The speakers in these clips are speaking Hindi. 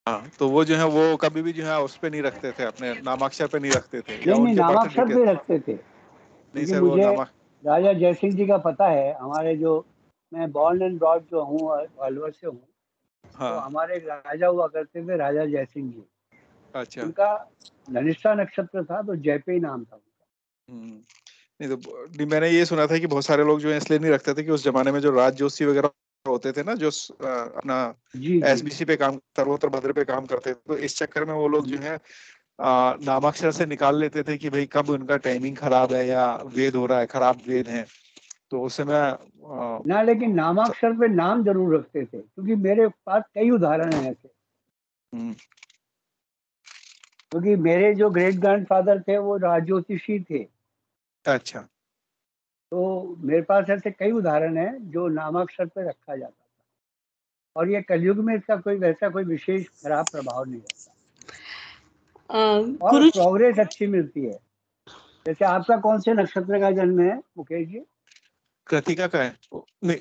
हाँ, तो वो जो है वो कभी भी जो है उस पे नहीं रखते थे, अपने नामाक्षर पे नहीं रखते थे, या नहीं नहीं, उनके बर्थ नामाक्षर डिटेल। पे रखते थे, नहीं क्योंकि सर, वो मुझे नामा राजा जयसिंह जी का पता है। हमारे जो, मैं बॉर्न एंड ब्रॉड जो हूँ, अलवर से हूँ, तो हाँ, हमारे एक राजा हुआ करते थे, राजा जयसिंह जी। अच्छा। उनका धनिष्ठा नक्षत्र था, तो जयपे ही नाम था उनका। नहीं तो नहीं, मैंने ये सुना था कि बहुत सारे लोग जो है इसलिए नहीं रखते थे कि उस जमाने में जो राज जोशी वगैरह होते थे ना, जो अपना जी जी। एसबीसी पे काम, सर्वोत्तर भद्र पे काम करते थे, तो इस चक्कर में वो लोग जो है नामाक्षर से निकाल लेते थे कि भाई कब उनका टाइमिंग खराब है या वेद हो रहा है, खराब वेद है, तो उस समय ना, लेकिन नामाक्षर पे नाम जरूर रखते थे, क्योंकि मेरे पास कई उदाहरण हैं ऐसे। हम्म, क्योंकि मेरे जो ग्रेट ग्रैंडफादर थे वो राजज्योतिषी थे, अच्छा। तो मेरे पास ऐसे कई उदाहरण हैं जो नामाक्षर पे रखा जाता था। और ये कलयुग में इसका कोई वैसा कोई विशेष खराब प्रभाव नहीं रहता, और गुरु प्रोग्रेस अच्छी मिलती है। जैसे आपका कौन से नक्षत्र का जन्म है मुकेश जी? कृतिका का है। नहीं,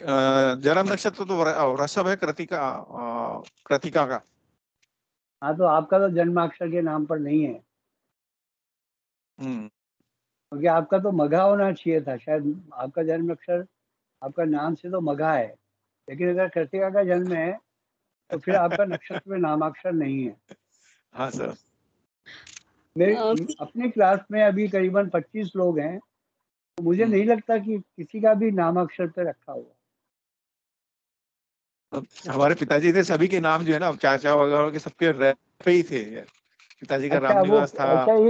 जन्म नक्षत्र तो वृषभ है, कृतिका कृतिका का। हाँ, तो आपका तो जन्माक्षर के नाम पर नहीं है, हम्म। क्योंकि आपका तो मघा होना चाहिए था शायद। आपका जन्म अक्षर, आपका नाम से तो मघा है, लेकिन अगर कृतिका का जन्म है तो फिर आपका नक्षत्र में नामाक्षर नहीं है। हाँ सर। मेरे अपने क्लास में अभी करीबन 25 लोग हैं, तो मुझे नहीं लगता कि किसी का भी नामाक्षर पे रखा हुआ। हमारे पिताजी थे, सभी के नाम जो है ना, चाचा वगैरह के सबके रह पे ही थे। पिताजी का अच्छा, राम वो निवास था। अच्छा, राम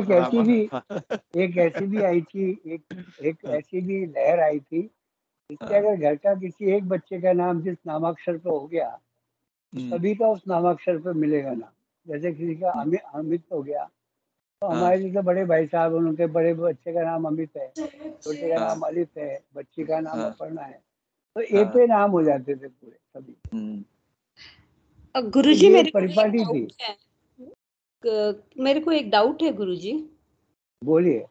एक ऐसी भी आई थी, एक ऐसी भी लहर आई थी, जिससे हाँ, अगर घर का किसी एक बच्चे का नाम जिस नामाक्षर पे हो गया, तो सभी का उस नामाक्षर पे मिलेगा नाम। जैसे किसी का अमित अमित हो गया, तो हाँ, हमारे जैसे बड़े भाई साहब, उनके बड़े बच्चे का नाम अमित है, छोटे का हाँ, नाम अलिफ है, बच्ची का नाम हाँ, अपर्णा है, तो ए हाँ। पे नाम हो जाते थे पूरे सभी। तो गुरुजी, ये मेरे एक को एक परिपाटी थी। डाउट है। मेरे को एक डाउट है गुरुजी। बोलिए।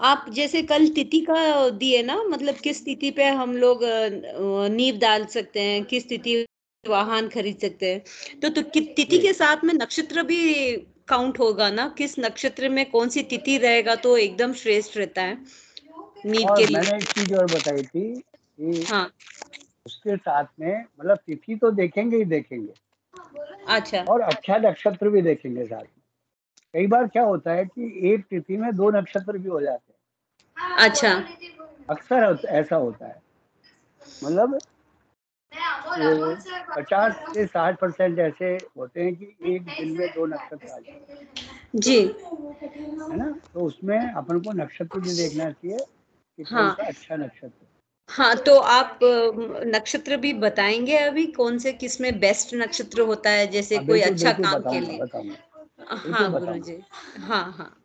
आप जैसे कल तिथि का दिए ना, मतलब किस तिथि पे हम लोग नींव डाल सकते हैं, किस तिथि वाहन खरीद सकते हैं, तो तिथि जी। के साथ में नक्षत्र भी काउंट होगा ना? किस नक्षत्र में कौन सी तिथि रहेगा तो एकदम श्रेष्ठ रहता है नींव और के लिए? मैंने एक चीज और बताई थी कि हाँ। उसके साथ में, मतलब तिथि तो देखेंगे ही देखेंगे, अच्छा। और अच्छा नक्षत्र भी देखेंगे साथ में। कई बार क्या होता है कि एक तिथि में 2 नक्षत्र भी हो जाते हैं। अच्छा। ऐसा होता है, मतलब 50 से 60% ऐसे होते हैं कि एक दिन में 2 नक्षत्र आ जाते जी। हैं, है ना? तो उसमें अपन को नक्षत्र भी देखना चाहिए कि कौन हाँ। सा अच्छा नक्षत्र है। हाँ, तो आप नक्षत्र भी बताएंगे अभी, कौन से किस में बेस्ट नक्षत्र होता है, जैसे हाँ, कोई बिल्कुल अच्छा बिल्कुल काम के बताऊंगा, लिए? बताऊंगा, बिल्कुल हाँ बताऊंगा, गुरुजी। हाँ हाँ।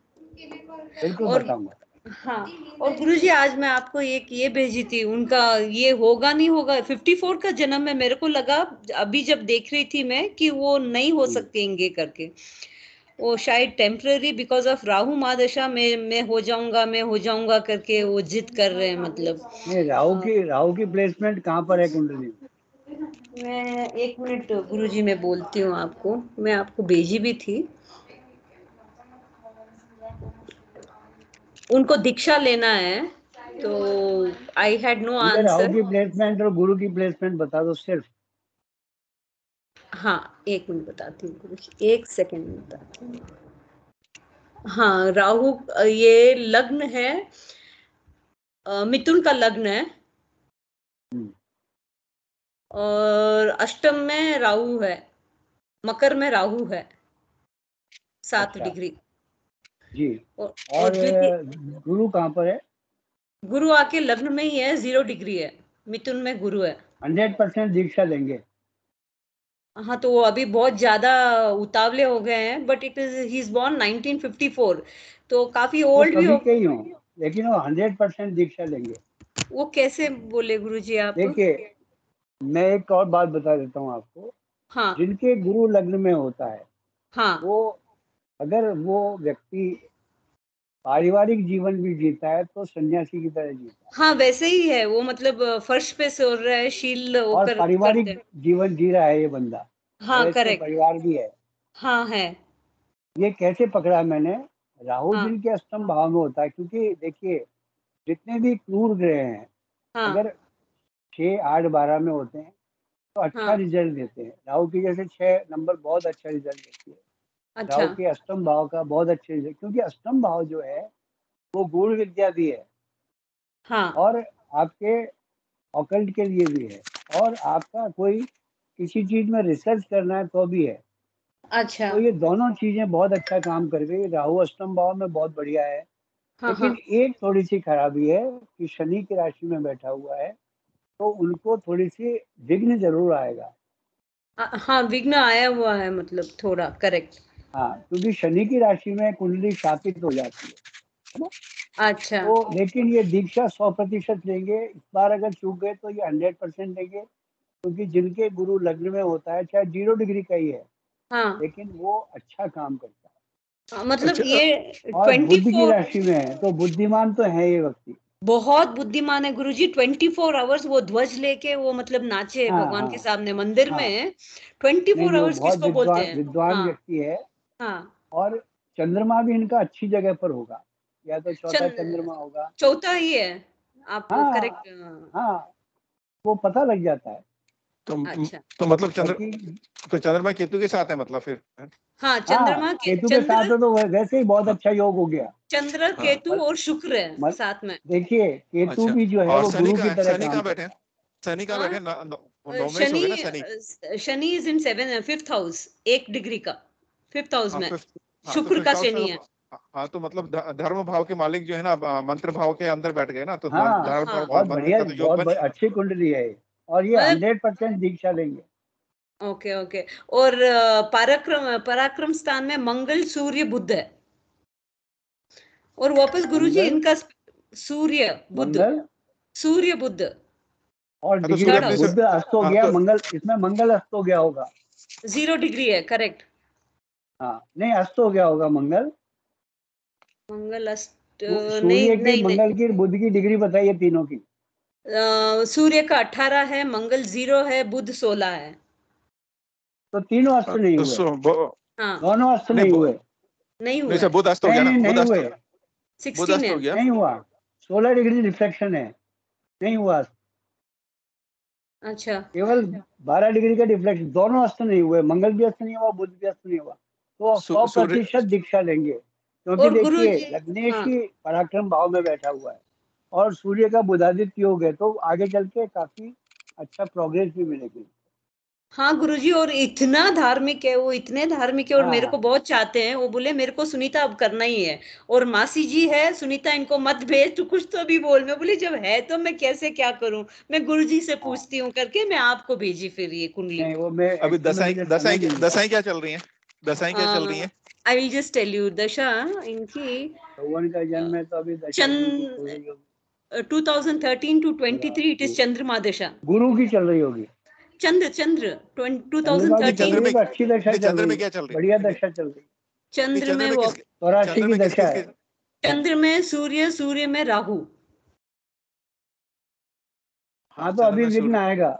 बिल्कुल और बताऊंगा। हाँ, और गुरुजी आज मैं आपको एक ये भेजी थी, उनका ये होगा नहीं होगा, 54 का जन्म है। मेरे को लगा अभी जब देख रही थी मैं कि वो नहीं हो जी। सकते करके, वो शायद टेम्पररी बिकॉज ऑफ राहु महादशा में मैं हो जाऊंगा करके वो जिद कर रहे हैं, मतलब। नहीं, राहु की प्लेसमेंट कहाँ पर है कुंडली में? मैं एक मिनट गुरुजी, मैं बोलती हूँ आपको, मैं आपको भेजी भी थी। उनको दीक्षा लेना है, तो आई हैड नो मुझे राहु आंसर। की प्लेसमेंट और गुरु की प्लेसमेंट बता दो सिर्फ। हाँ, एक मिनट बताती हूँ गुरुजी, एक सेकंड में बताती हूँ। हाँ, राहु ये लग्न है, मिथुन का लग्न है, और अष्टम में राहु है, मकर में राहु है, 7 अच्छा डिग्री। जी। और और द्वितीय गुरु कहाँ पर है? गुरु आके लग्न में ही है, 0 डिग्री है, मिथुन में गुरु है। 100% दीक्षा लेंगे। हाँ, तो वो अभी बहुत ज्यादा उतावले हो गए हैं, but it is he is born 1954, तो काफी वो ओल्ड भी सभी हो। के ही हों, लेकिन वो 100% दीक्षा लेंगे। वो कैसे बोले गुरुजी आप? देखिए, मैं एक और बात बता देता हूँ आपको। हाँ जिनके गुरु लग्न में होता है, हाँ वो, अगर वो व्यक्ति पारिवारिक जीवन भी जीता है तो सन्यासी की तरह जीता है, हाँ, वैसे ही है वो, मतलब फर्श पे सो रहा है, शील और होकर करते पारिवारिक हैं। जीवन जी रहा है ये बंदा। हाँ, अगर इसके करेक्ट। परिवार भी है, हाँ है। ये कैसे पकड़ा मैंने? राहु हाँ जिनके अष्टम भाव में होता है, क्योंकि देखिए जितने भी क्रूर ग्रह हैं, हाँ अगर 6, 8, 12 में होते हैं तो अच्छा हाँ। रिजल्ट देते हैं। राहु की जैसे 6 नंबर बहुत अच्छा रिजल्ट देती है। अच्छा। राहु के अष्टम भाव का बहुत अच्छे रिजल्ट, क्योंकि अष्टम भाव जो है वो गूढ़ विद्या भी है हाँ। और आपके ऑकल्ट के लिए भी है, और आपका कोई किसी चीज में रिसर्च करना है तो भी है। अच्छा। तो ये दोनों चीजें बहुत अच्छा काम कर गई। राहु अष्टम भाव में बहुत बढ़िया है। हाँ हाँ। लेकिन एक थोड़ी सी खराबी है कि शनि की राशि में बैठा हुआ है, तो उनको थोड़ी सी विघ्न जरूर आएगा। हाँ विघ्न आया हुआ है, मतलब थोड़ा, करेक्ट। हाँ, क्योंकि शनि की राशि में कुंडली शापित हो जाती है ना। अच्छा। तो लेकिन ये दीक्षा 100% लेंगे। इस बार अगर चूक गए तो ये 100% लेंगे, क्योंकि जिनके गुरु लग्न में होता है, चाहे 0 डिग्री का ही है, हाँ लेकिन वो अच्छा काम करता मतलब अच्छा ये है। और बुध की 24, राशि में है तो बुद्धिमान तो है ये व्यक्ति। बहुत बुद्धिमान है गुरुजी। 24 आवर्स वो ध्वज लेके वो मतलब नाचे हाँ भगवान हाँ के सामने मंदिर हाँ। में। 24 नहीं, वो आवर्स बहुत किसको बोलते विद्वान हैं? विद्वान हाँ व्यक्ति है। हाँ। और चंद्रमा भी इनका अच्छी जगह पर होगा, या तो चौथा चंद चंद्रमा होगा। चौथा ही है। आप हाँ करेक्ट। हाँ, वो पता लग जाता है। तो अच्छा। तो मतलब क्योंकि चंद्रमा केतु के साथ है मतलब फिर है? हाँ हाँ, चंद्रमा के केतु के साथ चंद्र, है तो वैसे ही बहुत हाँ अच्छा योग हो गया। चंद्र हाँ। केतु मत, और शुक्र है मत, साथ में। देखिए केतु अच्छा, भी जो है और वो गुरु की तरह शनि काम कहाँ बैठे हैं? करता है। शनि कहाँ बैठे हाँ हैं? नौवेश हो शनि, गए ना Shani. Shani is in 5th house, 1 degree का, 5th हाउस हाँ में। फिफ्थ। हाँ तो शुक्र फिफ्थ का हाउस में शनि तो है। हाँ तो मतलब धर्म भाव के मालिक जो है ना मंत्र भाव के अंदर बैठ गए ना, तो हाँ, धर्म हाँ और बहुत मंत्र बढ़िया, का तो योग बन गया। अच्छी कुंडली है ये। और ये मतलब 100% दीक्षा लेंगे। Okay okay. और पराक्रम पराक्रम स्थान में मंगल सूर्य बुध है। और वापस गुरुजी मंगल, इनका सूर्य बुध, मंगल सूर्य बुध और हाँ तो सूर्य डिग्री, थर्ड अपने हाउस। से। बुध अस्त हो हाँ गया, तो मंगल इसमें मंगल अस्त हो गया होगा। 0 डिग्री है, करेक्ट। हाँ, नहीं अस्त हो गया होगा मंगल। मंगल अस्त नहीं सूर्य की, नहीं नहीं। मंगल की, बुध की डिग्री बताइए तीनों की। सूर्य का 18 है, मंगल 0 है, बुध 16 है। तो तीनों अस्त नहीं तो हुए, हाँ दोनों अस्त नहीं नहीं हुए। नहीं नहीं हुआ सर, है। बुध अस्त हो नहीं गया ना, नहीं, नहीं बुध अस्त हुए, हो गया। बुध 16 अस्त है। हो गया। नहीं हुआ। 16 डिग्री रिफ्लेक्शन है, नहीं हुआ। अच्छा। केवल 12 डिग्री का डिफ्लेक्शन, दोनों अस्त नहीं हुए, मंगल भी अस्त नहीं हुआ, बुध भी अस्त नहीं हुआ। तो सौ सूर्य। प्रतिशत दीक्षा लेंगे, क्योंकि और देखिए गुरुजी, लग्नेश हाँ ही पराक्रम भाव में बैठा हुआ है और सूर्य का बुधादित्य योग है, तो आगे चल के काफी अच्छा प्रोग्रेस भी मिलेगी। हाँ गुरुजी, और इतना धार्मिक है वो, इतने धार्मिक है, और मेरे को हाँ बहुत चाहते हैं। वो बोले मेरे को सुनीता अब करना ही है, और मासी जी है सुनीता, इनको मत भेज, तू कुछ तो भी बोल। मैं बोली जब है तो मैं कैसे क्या करूं, मैं गुरुजी से हाँ, पूछती हूँ करके मैं आपको भेजी फिर ये कुंडली। नहीं वो मैं अभी एक्चुअली मुझे समय नहीं मिला। दसाई क्या चल रही है? दसाई क्या चल रही है? I will just tell you दशा इनकी। यौवन का जन्म है तो अभी दशा जिनकी चल चंद रही होगी। 2013 to पूरा 23 इट इज चंद्रमा दशा। गुरु की चल रही होगी। चंद्र चंद्रमा की नहीं चल 2013। रही चंद्र है में, तो अच्छी दशा नहीं चल चंद्र रही में है, क्या चल रही बढ़िया है? नहीं दशा चल रही है। चंद्र चंद्र में में वो, किस, चौरासी चंद्र की में किस दशा किस है। किस। चंद्र में सूर्य, सूर्य में राहु। हाँ, तो चंद्र अभी में विघ्न सूर्य। आएगा।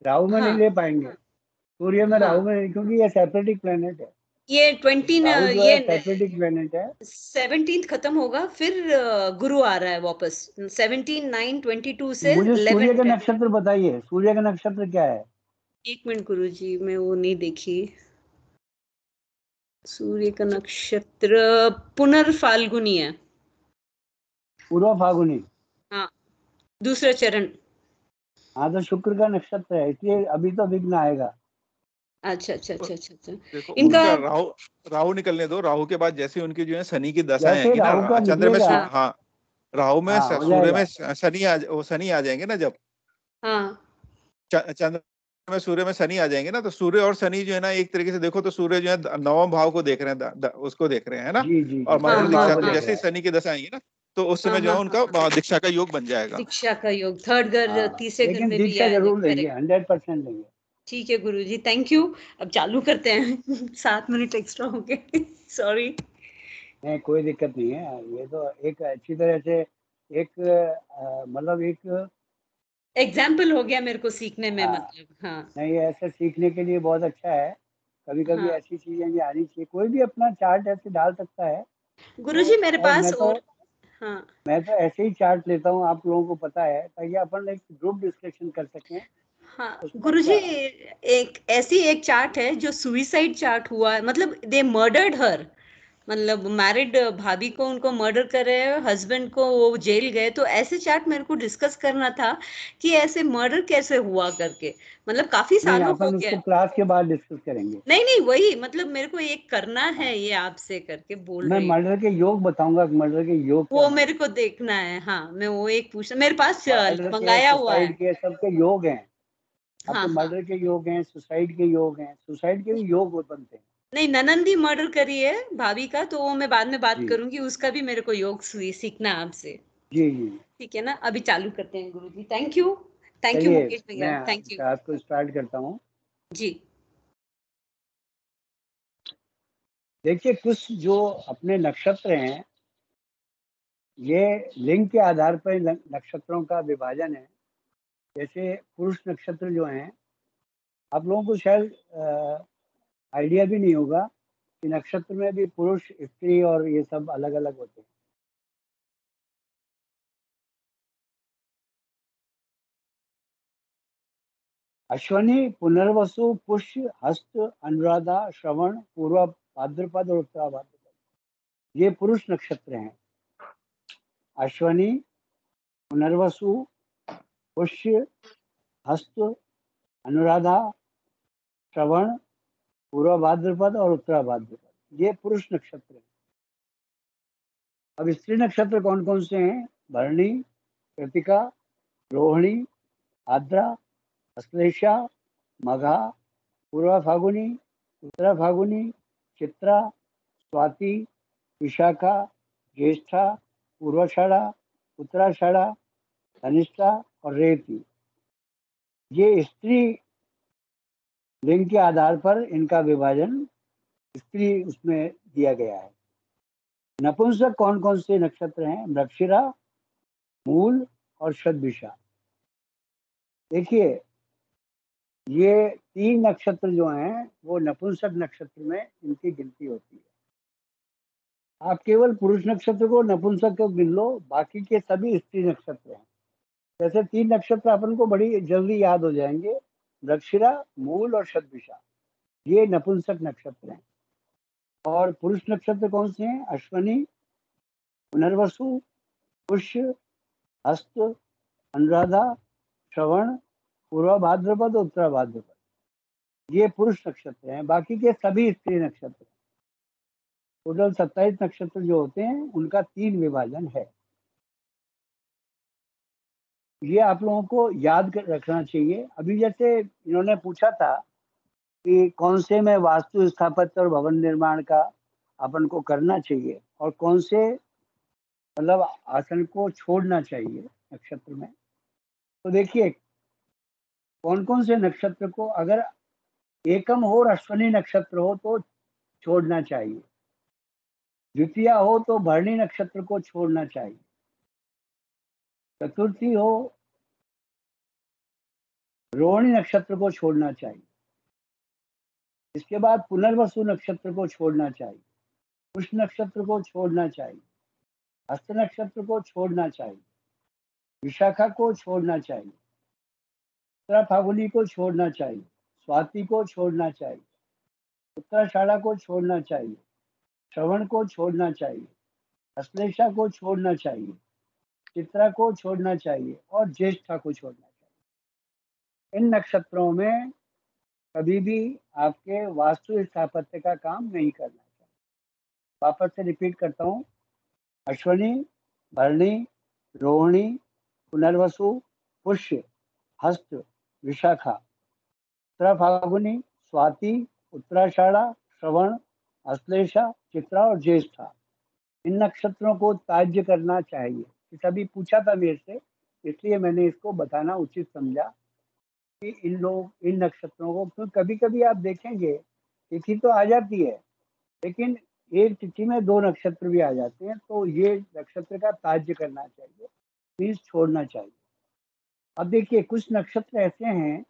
राहु में नहीं हाँ ले पाएंगे, सूर्य में राहु हाँ। में नहीं, क्योंकि ये सेपरेटिक प्लेनेट है। ये 20 राहु जो ये है सेपरेटिक प्लेनेट है। 17 खत्म होगा, फिर गुरु आ रहा है वापस। 17, 9, 22 से मुझे सूर्य 11, का 10। नक्षत्र बताइए, सूर्य का नक्षत्र क्या है? 1 मिनट गुरु जी, मैं वो नहीं देखी। सूर्य का नक्षत्र पुनर्फाल्गुनी है। पूर्व फागुनी। हाँ, दूसरा चरण। हाँ, तो शुक्र का नक्षत्र है, इसलिए अभी तो विघ्न आएगा। अच्छा अच्छा अच्छा अच्छा अच्छा। देखो इनका, उनका राहु, राहु निकलने दो। राहु के बाद जैसे उनकी जो है शनि की दशाएं जैसे आएंगी राहु का ना, चंद्र में निकलेगा, हाँ हाँ राहु में हाँ हो सूर्य जाएगा। में शनि आ जाएंगे ना जब हाँ चंद्र में सूर्य में शनि आ जाएंगे ना, तो सूर्य और शनि जो है ना, एक तरीके से देखो तो सूर्य जो है नवम भाव को देख रहे हैं, उसको देख रहे हैं ना। जी जी जी, और हाँ मंत्र नवम हाँ भाव दीक्षा, को तो हाँ देख जैसे रहा ही है। शनि की दशा आएंगी ना, तो उस हाँ समय जो हाँ है हाँ। उनका दीक्षा का योग बन जाएगा। दीक्षा का योग थर्ड घर, हाँ, तीसरे घर लेकिन में भी दीक्षा आएगा, जरूर लेंगे, करेक्ट। 100% लेंगे। ठीक है गुरुजी, थैंक यू। अब चालू करते हैं। 7 मिनट एक्स्ट्रा हो गए। सॉरी। नहीं, कोई दिक्कत नहीं है, ये तो एक अच्छी तरह से एक मतलब एक, एग्जाम्पल हो गया मेरे को सीखने में, हाँ, मतलब हाँ। नहीं ऐसे सीखने के लिए बहुत अच्छा है, कभी कभी हाँ ऐसी चीजें भी आनी चाहिए, कोई भी अपना चार्ट ऐसे डाल सकता है। गुरुजी मेरे और पास और हाँ मैं तो ऐसे ही चार्ट लेता हूँ, आप लोगों को पता है, ताकि अपन एक ग्रुप डिस्कशन कर सकें हाँ उसमें। गुरुजी, अच्छा, एक चार्ट है जो सुइसाइड चार्ट हुआ है, मतलब दे मर्डर्ड हर, मतलब मैरिड भाभी को उनको मर्डर कर रहे हैं, हस्बैंड को वो जेल गए, तो ऐसे चार्ट मेरे को डिस्कस करना था कि ऐसे मर्डर कैसे हुआ करके, मतलब काफी नहीं सालों हो अपन गया। उसको क्लास के बाद डिस्कस करेंगे। नहीं नहीं वही, मतलब मेरे को एक करना है, हाँ, ये आपसे करके बोल मैं रही हूँ। मर्डर के योग बताऊंगा, मर्डर के योग क्या वो होते मेरे हैं। को देखना है, हाँ मैं वो एक पूछना, मेरे पास मर्डर के, मंगाया हुआ है। सुसाइड के, सबके योग हैं। हाँ आपके हाँ, मर्डर के योग हैं, सुसाइड के योग हैं, सुसाइड के भी योग बनते हैं। नहीं ननंदी मर्डर करी है भाभी का, तो वो मैं बाद में बात जी करूंगी, उसका भी मेरे को योग सीखना है आपसे। जी जी। ठीक है ना, अभी चालू करते हैं गुरुजी। थैंक यू, थैंक यू चलिए मुकेश भैया, मैं थैंक यू। क्लास को स्टार्ट करता हूँ। जी देखिए, कुछ जो अपने नक्षत्र हैं, ये लिंग के आधार पर नक्षत्रों का विभाजन है। जैसे पुरुष नक्षत्र जो हैं, आप लोगों को शायद आइडिया भी नहीं होगा कि नक्षत्र में भी पुरुष स्त्री और ये सब अलग अलग होते हैं। अश्वनी, पुनर्वसु, पुष्य, हस्त, अनुराधा, श्रवण, पूर्वा भाद्रपद और उत्तरा भाद्रपद, ये पुरुष नक्षत्र हैं। अश्वनी, पुनर्वसु, पुष्य, हस्त, अनुराधा, श्रवण, पूर्वा भाद्रपद और उत्तरा भाद्रपद, ये पुरुष नक्षत्र हैं। अब स्त्री नक्षत्र कौन कौन से हैं? भरणी, कृतिका, रोहिणी, आद्रा, अश्लेषा, मघा, पूर्वा फागुनी, उत्तरा फागुनी, चित्रा, स्वाति, विशाखा, ज्येष्ठा, पूर्वाषाढ़ा, उत्तराषाढ़ा, धनिष्ठा और रेवती, ये स्त्री लिंग के आधार पर इनका विभाजन स्त्री उसमें दिया गया है। नपुंसक कौन कौन से नक्षत्र हैं? मृगशिरा, मूल और शतभिषा। देखिए, ये तीन नक्षत्र जो हैं वो नपुंसक नक्षत्र में इनकी गिनती होती है। आप केवल पुरुष नक्षत्र को नपुंसक को गिन लो, बाकी के सभी स्त्री नक्षत्र हैं। जैसे तीन नक्षत्र अपन को बड़ी जल्दी याद हो जाएंगे, मृगशिरा, मूल और शतभिषा, ये नपुंसक नक्षत्र हैं। और पुरुष नक्षत्र कौन से हैं? अश्वनी, पुनर्वसु, पुष्य, हस्त, अनुराधा, श्रवण, पूर्वा भाद्रपद, उत्तरा भाद्रपद, ये पुरुष नक्षत्र हैं। बाकी के सभी स्त्री नक्षत्र। टोटल 27 नक्षत्र जो होते हैं उनका तीन विभाजन है। ये आप लोगों को याद रखना चाहिए। अभी जैसे इन्होंने पूछा था कि कौन से में वास्तु स्थापत्य और भवन निर्माण का अपन को करना चाहिए और कौन से मतलब आसन को छोड़ना चाहिए नक्षत्र में। तो देखिए, कौन कौन से नक्षत्र को अगर एकम हो और अश्वनी नक्षत्र हो तो छोड़ना चाहिए, द्वितीया हो तो भरणी नक्षत्र को छोड़ना चाहिए, चतुर्थी हो रोहिणी नक्षत्र को छोड़ना चाहिए, इसके बाद पुनर्वसु नक्षत्र को छोड़ना चाहिए, पुष्य नक्षत्र को छोड़ना चाहिए, हस्त नक्षत्र को छोड़ना चाहिए, विशाखा को छोड़ना चाहिए, उत्तरा फागुनी को छोड़ना चाहिए, स्वाति को छोड़ना चाहिए, उत्तराषाढ़ा को छोड़ना चाहिए, श्रवण को छोड़ना चाहिए, अश्लेषा को छोड़ना चाहिए, चित्रा को छोड़ना चाहिए और ज्येष्ठा को छोड़ना चाहिए। इन नक्षत्रों में कभी भी आपके वास्तु स्थापत्य का काम नहीं करना चाहिए। वापस से रिपीट करता हूँ। अश्वनी, भरणी, रोहिणी, पुनर्वसु, पुष्य, हस्त, विशाखा, उत्तरा फागुनी, स्वाति, उत्तराषाढ़ा, श्रवण, अश्लेषा, चित्रा और ज्येष्ठा, इन नक्षत्रों को त्याज्य करना चाहिए। इस अभी पूछा था मेरे से, इसलिए मैंने इसको बताना उचित समझा कि इन नक्षत्रों को, तो कभी कभी आप देखेंगे तिथि तो आ जाती है, लेकिन एक तिथि में दो नक्षत्र भी आ जाते हैं, तो ये नक्षत्र का त्याज्य करना चाहिए, प्लीज छोड़ना चाहिए। अब देखिए, कुछ नक्षत्र ऐसे हैं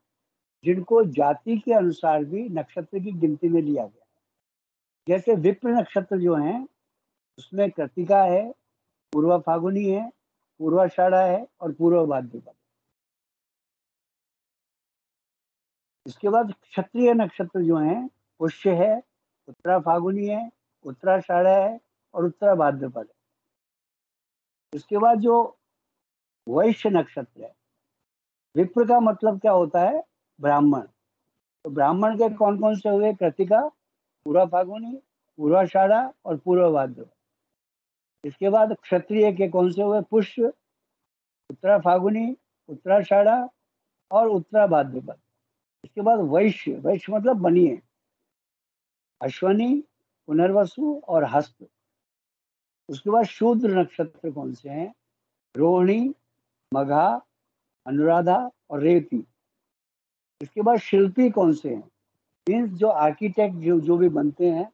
जिनको जाति के अनुसार भी नक्षत्र की गिनती में लिया गया। जैसे विप्र नक्षत्र जो हैं उसमें कृतिका है, पूर्वा फागुनी है, पूर्वाषाढ़ा है और पूर्व भाद्रपद। इसके बाद क्षत्रिय नक्षत्र जो हैं पुष्य है, उत्तरा फागुनी है, उत्तराषाढ़ा है और उत्तरा भाद्रपद है। इसके बाद जो वैश्य नक्षत्र है, विप्र का मतलब क्या होता है? ब्राह्मण। तो ब्राह्मण के कौन कौन से हुए? कृतिका, पूर्वा फागुनी, पूर्वाषाढ़ा और पूर्व भाद्रपद। इसके बाद क्षत्रिय के कौन से हुए? पुष्य, उत्तरा फागुनी, उत्तराषाढ़ा और उत्तरा भाद्रपद। इसके बाद वैश्य, वैश्य मतलब बनिए, अश्वनी, पुनर्वसु और हस्त। उसके बाद शूद्र नक्षत्र कौन से हैं? रोहिणी, मघा, अनुराधा और रेवती। इसके बाद शिल्पी कौन से हैं? मीन्स जो आर्किटेक्ट जो भी बनते हैं,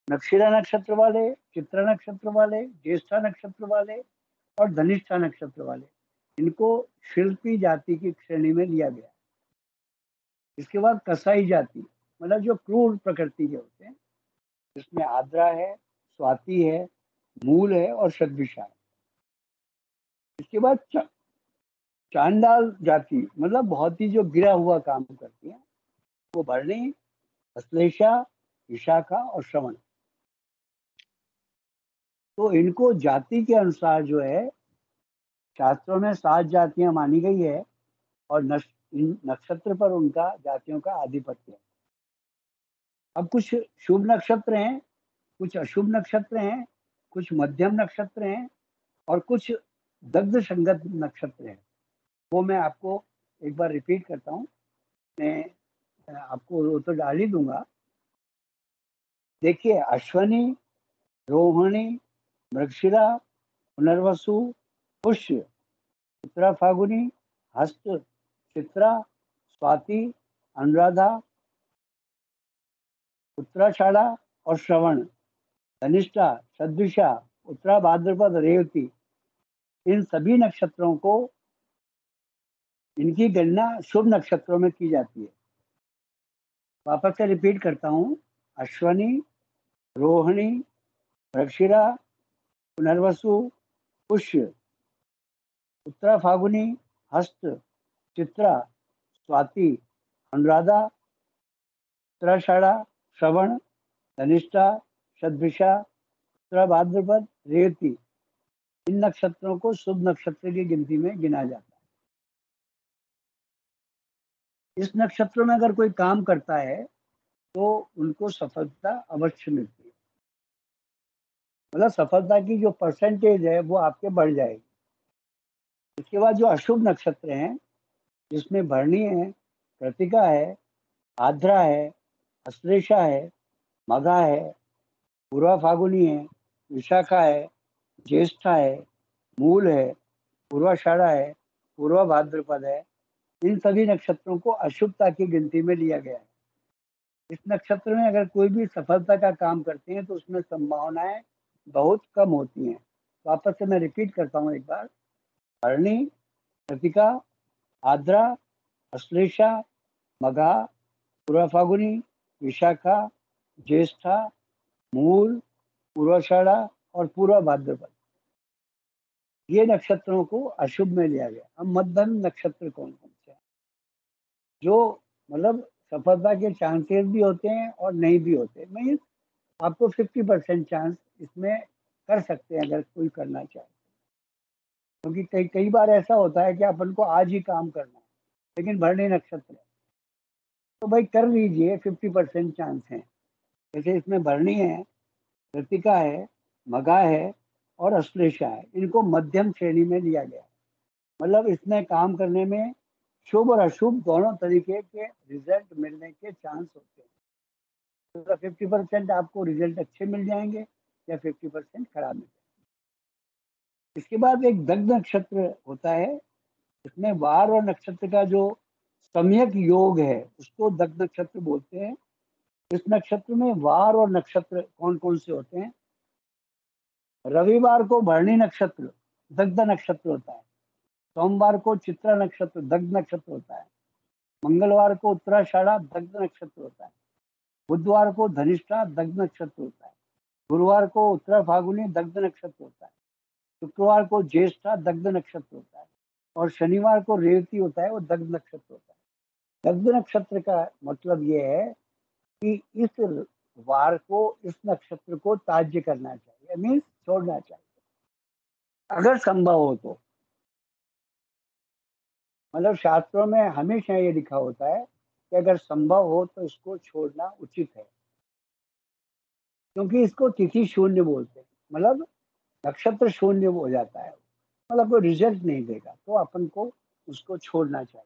नक्षिरा नक्षत्र वाले, चित्रा नक्षत्र वाले, ज्येष्ठा नक्षत्र वाले और धनिष्ठा नक्षत्र वाले, इनको शिल्पी जाति की श्रेणी में लिया गया। इसके बाद कसाई जाति, मतलब जो क्रूर प्रकृति के होते हैं, जिसमें आद्रा है, स्वाति है, मूल है और शतभिषा है। इसके बाद चांडाल जाति, मतलब बहुत ही जो गिरा हुआ काम करती है, वो भरणी, अश्लेषा, विशाखा और श्रवण। तो इनको जाति के अनुसार जो है शास्त्रों में 7 जातियां मानी गई है और नक्षत्र पर उनका जातियों का आधिपत्य है। अब कुछ शुभ नक्षत्र हैं, कुछ अशुभ नक्षत्र हैं, कुछ मध्यम नक्षत्र हैं और कुछ दग्ध संगत नक्षत्र हैं। वो मैं आपको एक बार रिपीट करता हूँ, मैं आपको वो तो डाल ही दूंगा। देखिए, अश्वनी, रोहिणी, मृगशिरा, पुनर्वसु, पुष्य, उत्तरा फागुनी, हस्त, चित्रा, स्वाति, अनुराधा, उत्तराषाढ़ा और श्रवण, धनिष्ठा, शतभिषा, उत्तरा भाद्रपद, रेवती, इन सभी नक्षत्रों को, इनकी गणना शुभ नक्षत्रों में की जाती है। वापस से रिपीट करता हूँ। अश्वनी, रोहिणी, मृगशिरा, पुनर्वसु, पुष्य, उत्तरा फागुनी, हस्त, चित्रा, स्वाति, अनुराधा, उत्तराषाढ़ा, श्रवण, धनिष्ठा, शतभिषा, उत्तरा भाद्रपद, रेवती, इन नक्षत्रों को शुभ नक्षत्र की गिनती में गिना जाता है। इस नक्षत्र में अगर कोई काम करता है तो उनको सफलता अवश्य मिलती है। मतलब सफलता की जो परसेंटेज है वो आपके बढ़ जाएगी। इसके बाद जो अशुभ नक्षत्र हैं, जिसमें भरणी है, कृतिका है, आद्रा है, अश्लेषा है, मघा है, पूर्वा फागुनी है, विशाखा है, ज्येष्ठा है, मूल है, पूर्वाषाढ़ा है, पूर्वा भाद्रपद है, इन सभी नक्षत्रों को अशुभता की गिनती में लिया गया है। इस नक्षत्र में अगर कोई भी सफलता का काम करते हैं तो उसमें संभावनाएं बहुत कम होती हैं। वापस से मैं रिपीट करता हूँ एक बार। भरणी, कृतिका, आद्रा, अश्लेषा, मघा, पूर्वा फागुनी, विशाखा, ज्येष्ठा, मूल, पूर्वाषाढ़ा और पूर्वा भाद्रपद, ये नक्षत्रों को अशुभ में लिया गया। अब मध्यम नक्षत्र कौन कौन से हैं, जो मतलब सफलता के चांसेस भी होते हैं और नहीं भी होते। मीन्स आपको 50% चांस इसमें कर सकते हैं अगर कोई करना चाहे। क्योंकि कई कई बार ऐसा होता है कि अपन को आज ही काम करना है, लेकिन भरणी नक्षत्र है तो भाई कर लीजिए, 50% चांस है। जैसे इसमें भरणी है, कृतिका है, मघा है और अश्लेषा है, इनको मध्यम श्रेणी में लिया गया। मतलब इसमें काम करने में शुभ और अशुभ दोनों तरीके के रिजल्ट मिलने के चांस होते हैं। तो 50% आपको रिजल्ट अच्छे मिल जाएंगे या 50% खराब मिल जाएंगे। इसके बाद एक दग्ध नक्षत्र होता है, इसमें वार और नक्षत्र का जो सम्यक योग है उसको दग्ध नक्षत्र बोलते हैं। इस नक्षत्र में वार और नक्षत्र कौन कौन से होते हैं? रविवार को भरणी नक्षत्र दग्ध नक्षत्र होता है, सोमवार को चित्रा नक्षत्र दग्ध नक्षत्र होता है, मंगलवार को उत्तराषाढ़ा दग्ध नक्षत्र होता है। बुधवार को धनिष्ठा दग्ध नक्षत्र होता है। गुरुवार को उत्तरा फाल्गुनी दग्ध नक्षत्र होता है। शुक्रवार को ज्येष्ठा दग्ध नक्षत्र होता है और शनिवार को रेवती होता है, वो दग्ध नक्षत्र होता है। दग्ध नक्षत्र का मतलब ये है कि इस वार को, इस नक्षत्र को त्याज्य करना चाहिए, मीन्स छोड़ना चाहिए अगर संभव हो तो। मतलब शास्त्रों में हमेशा ये लिखा होता है कि अगर संभव हो तो इसको छोड़ना उचित है, क्योंकि इसको तिथि शून्य बोलते हैं। मतलब नक्षत्र शून्य हो जाता है, मतलब कोई रिजल्ट नहीं देगा, तो अपन को उसको छोड़ना चाहिए।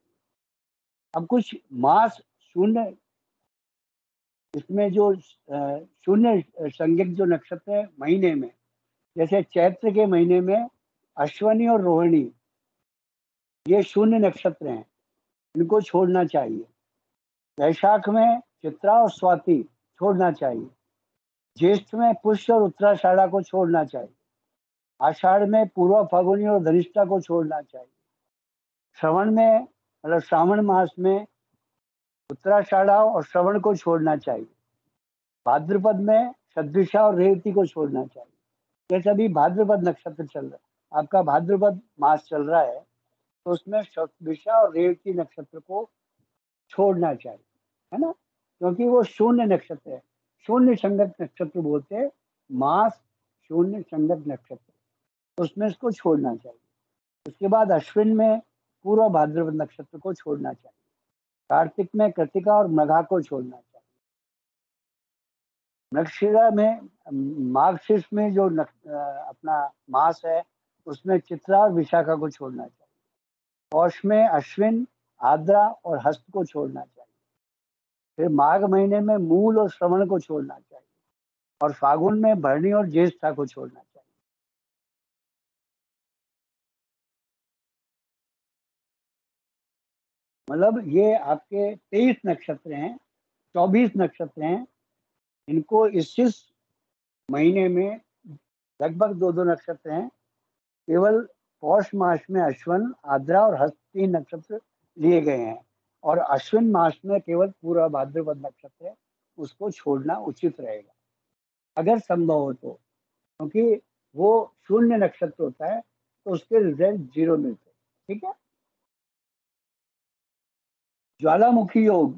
अब कुछ मास शून्य, इसमें जो शून्य संज्ञक जो नक्षत्र है महीने में, जैसे चैत्र के महीने में अश्वनी और रोहिणी, ये शून्य नक्षत्र हैं, इनको छोड़ना चाहिए। वैशाख में चित्रा और स्वाति छोड़ना चाहिए। ज्येष्ठ में पुष्य और उत्तराषाढ़ा को छोड़ना चाहिए। आषाढ़ में पूर्व फाल्गुनी और धनिष्ठा को छोड़ना चाहिए। श्रवण में, मतलब श्रावण मास में उत्तराषाढ़ा और श्रवण को छोड़ना चाहिए। भाद्रपद में शतभिषा और रेवती को छोड़ना चाहिए। जैसे अभी भाद्रपद नक्षत्र चल रहा है, आपका भाद्रपद मास चल रहा है, तो उसमें शतभिषा और रेवती नक्षत्र को छोड़ना चाहिए, है ना, क्योंकि वो शून्य नक्षत्र है। शून्य संगत नक्षत्र बोलते हैं, मास शून्य संगत नक्षत्र, तो उसमें इसको छोड़ना चाहिए। उसके बाद अश्विन में पूर्व भाद्रपद नक्षत्र को छोड़ना चाहिए। कार्तिक में कृतिका और मघा को छोड़ना चाहिए। मृगशिरा में, मार्गशीर्ष में जो अपना मास है, उसमें चित्रा और विशाखा को छोड़ना चाहिए। पौष में अश्विन, आद्रा और हस्त को छोड़ना चाहिए। फिर माघ महीने में मूल और श्रवण को छोड़ना चाहिए और फागुन में भरणी और ज्येष्ठा को छोड़ना चाहिए। मतलब ये आपके 23 नक्षत्र हैं, 24 नक्षत्र हैं, इनको इस महीने में लगभग 2-2 नक्षत्र हैं। केवल पौष मास में अश्विन, आद्रा और हस्त 3 नक्षत्र लिए गए हैं और अश्विन मास में केवल पूरा भाद्रपद नक्षत्र है, उसको छोड़ना उचित रहेगा अगर संभव हो तो, क्योंकि वो शून्य नक्षत्र होता है, तो उसके रिजल्ट 0 मिलते हैं। ठीक है। ज्वालामुखी योग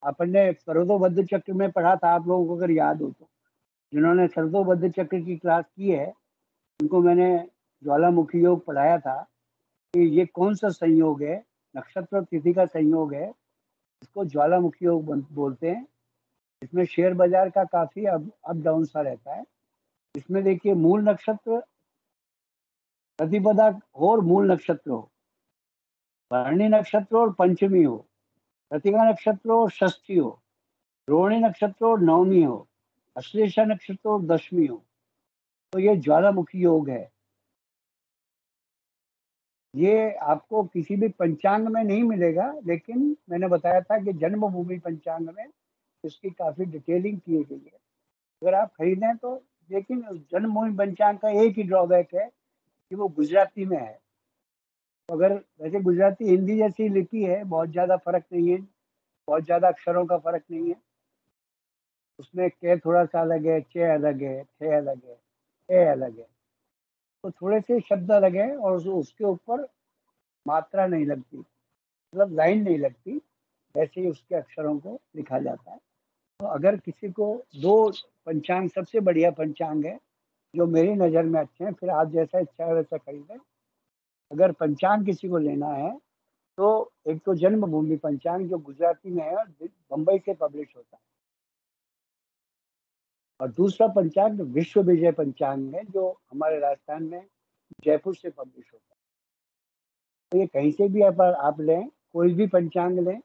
अपन ने सर्वतोबद्ध चक्र में पढ़ा था, आप लोगों को अगर याद हो तो। जिन्होंने सर्वतोबद्ध चक्र की क्लास की है, उनको मैंने ज्वालामुखी योग पढ़ाया था कि ये कौन सा संयोग है, नक्षत्र और तिथि का संयोग है, इसको ज्वालामुखी योग बोलते हैं। इसमें शेयर बाजार का काफी अप डाउन सा रहता है। इसमें देखिए, मूल नक्षत्र प्रतिपदा हो और मूल नक्षत्र हो, भरणी नक्षत्र और पंचमी हो, कृतिका नक्षत्र और षष्ठी हो, रोहिणी नक्षत्र और नवमी हो, अश्लेषा नक्षत्र और दशमी हो, तो ये ज्वालामुखी योग है। ये आपको किसी भी पंचांग में नहीं मिलेगा, लेकिन मैंने बताया था कि जन्मभूमि पंचांग में इसकी काफी डिटेलिंग की गई है। अगर आप खरीदें तो, लेकिन जन्मभूमि पंचांग का एक ही ड्रॉबैक है कि वो गुजराती में है। तो अगर, वैसे गुजराती हिंदी जैसी लिपि है, बहुत ज़्यादा फर्क नहीं है, बहुत ज़्यादा अक्षरों का फर्क नहीं है। उसमें के थोड़ा सा अलग है, चे अलग है, थे अलग है, ए अलग है, तो थोड़े से शब्द अलग है और उसके ऊपर मात्रा नहीं लगती, मतलब लाइन नहीं लगती, ऐसे ही उसके अक्षरों को लिखा जाता है। तो अगर किसी को 2 पंचांग सबसे बढ़िया पंचांग है, जो मेरी नज़र में अच्छे हैं, फिर आप जैसा इच्छा है वैसा खरीदें। अगर पंचांग किसी को लेना है तो एक तो जन्मभूमि पंचांग जो गुजराती में है और बम्बई से पब्लिश होता है, और दूसरा पंचांग विश्व विजय पंचांग है जो हमारे राजस्थान में जयपुर से पब्लिश होता है। तो ये कहीं से भी आप लें, कोई भी पंचांग लें,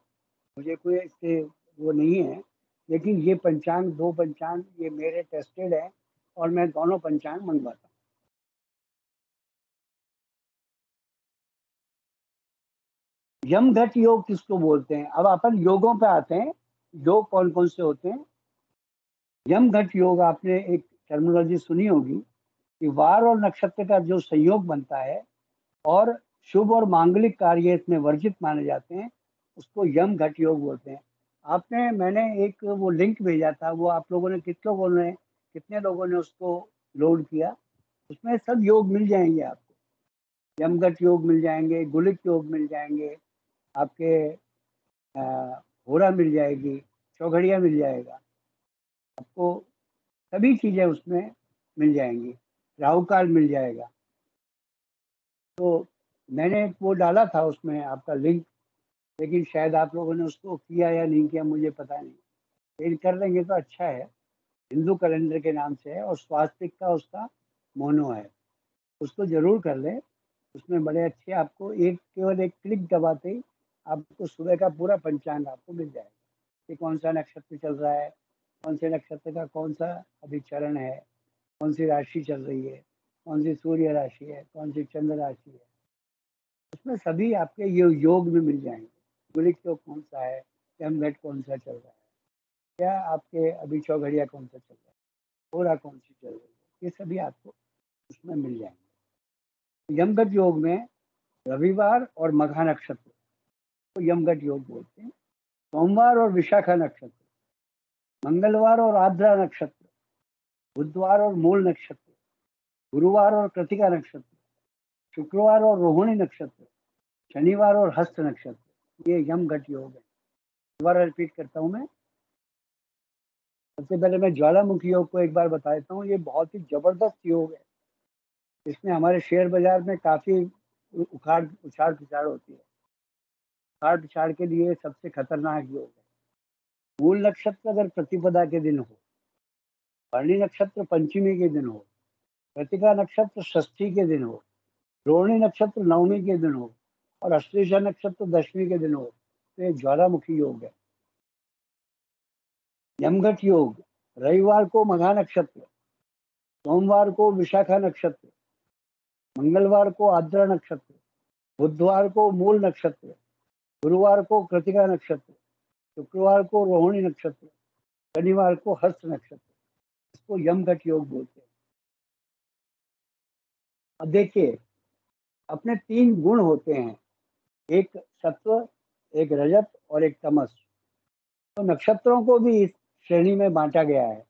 मुझे कोई इससे वो नहीं है, लेकिन ये पंचांग, 2 पंचांग ये मेरे टेस्टेड है और मैं दोनों पंचांग मंगवाता हूँ। यमघट योग किसको बोलते हैं? अब अपन योगों पे आते हैं, योग कौन कौन से होते हैं। यमघट योग, आपने एक टर्मिनोलॉजी सुनी होगी कि वार और नक्षत्र का जो संयोग बनता है और शुभ और मांगलिक कार्य इसमें वर्जित माने जाते हैं, उसको यम घट योग बोलते हैं। मैंने एक वो लिंक भेजा था, वो आप लोगों ने कितने लोगों ने उसको लोड किया? उसमें सब योग मिल जाएंगे आपको। यमगत योग मिल जाएंगे, गुलिक योग मिल जाएंगे, आपके होरा मिल जाएगी, चौघड़िया मिल जाएगा आपको, सभी चीजें उसमें मिल जाएंगी, राहु काल मिल जाएगा। तो मैंने वो डाला था उसमें आपका लिंक, लेकिन शायद आप लोगों ने उसको किया या नहीं किया मुझे पता नहीं, लेकिन कर लेंगे तो अच्छा है। हिंदू कैलेंडर के नाम से है और स्वास्तिक का उसका मोनो है, उसको जरूर कर लें। उसमें बड़े अच्छे आपको केवल एक क्लिक दबाते ही आपको सुबह का पूरा पंचांग आपको मिल जाएगा कि कौन सा नक्षत्र चल रहा है, कौन से नक्षत्र का कौन सा अभी चरण है, कौन सी राशि चल रही है, कौन सी सूर्य राशि है, कौन सी चंद्र राशि है। उसमें सभी आपके ये योग में मिल जाएंगे। गुलिक योग कौन सा है, यमघट कौन सा चल रहा है, क्या आपके अभी चौघड़िया कौन सा चल रहा है, होरा कौन सी चल रही है, ये सभी आपको उसमें मिल जाएंगे। यमघट योग में रविवार और मघा नक्षत्र तो यमघट योग बोलते हैं, सोमवार और विशाखा नक्षत्र, मंगलवार और आद्रा नक्षत्र, बुधवार और मूल नक्षत्र, गुरुवार और कृतिका नक्षत्र, शुक्रवार और रोहिणी नक्षत्र, शनिवार और हस्त नक्षत्र, ये यमघट योग है। दोबारा रिपीट करता हूं मैं। सबसे पहले मैं ज्वालामुखी योग को एक बार बता देता हूँ। ये बहुत ही जबरदस्त योग है, इसमें हमारे शेयर बाजार में काफी उछाड़ पिछाड़ होती है। उछाड़ पिछाड़ के लिए सबसे खतरनाक योग है। मूल नक्षत्र अगर प्रतिपदा के दिन हो, भरणी नक्षत्र पंचमी के दिन हो, कृतिका नक्षत्र षष्ठी के दिन हो, रोहिणी नक्षत्र नवमी के दिन हो और अश्लेषा नक्षत्र दशमी के दिन हो, तो ये ज्वालामुखी योग है। यमघट योग रविवार को मघा नक्षत्र, सोमवार को विशाखा नक्षत्र, मंगलवार को आद्रा नक्षत्र, बुधवार को मूल नक्षत्र, गुरुवार को कृतिका नक्षत्र, शुक्रवार को रोहिणी नक्षत्र, शनिवार को हस्त नक्षत्र, इसको यमघट योग बोलते हैं। अब देखिए, अपने 3 गुण होते हैं, एक सत्व, एक रजत और एक तमस। तो नक्षत्रों को भी इस श्रेणी में बांटा गया है।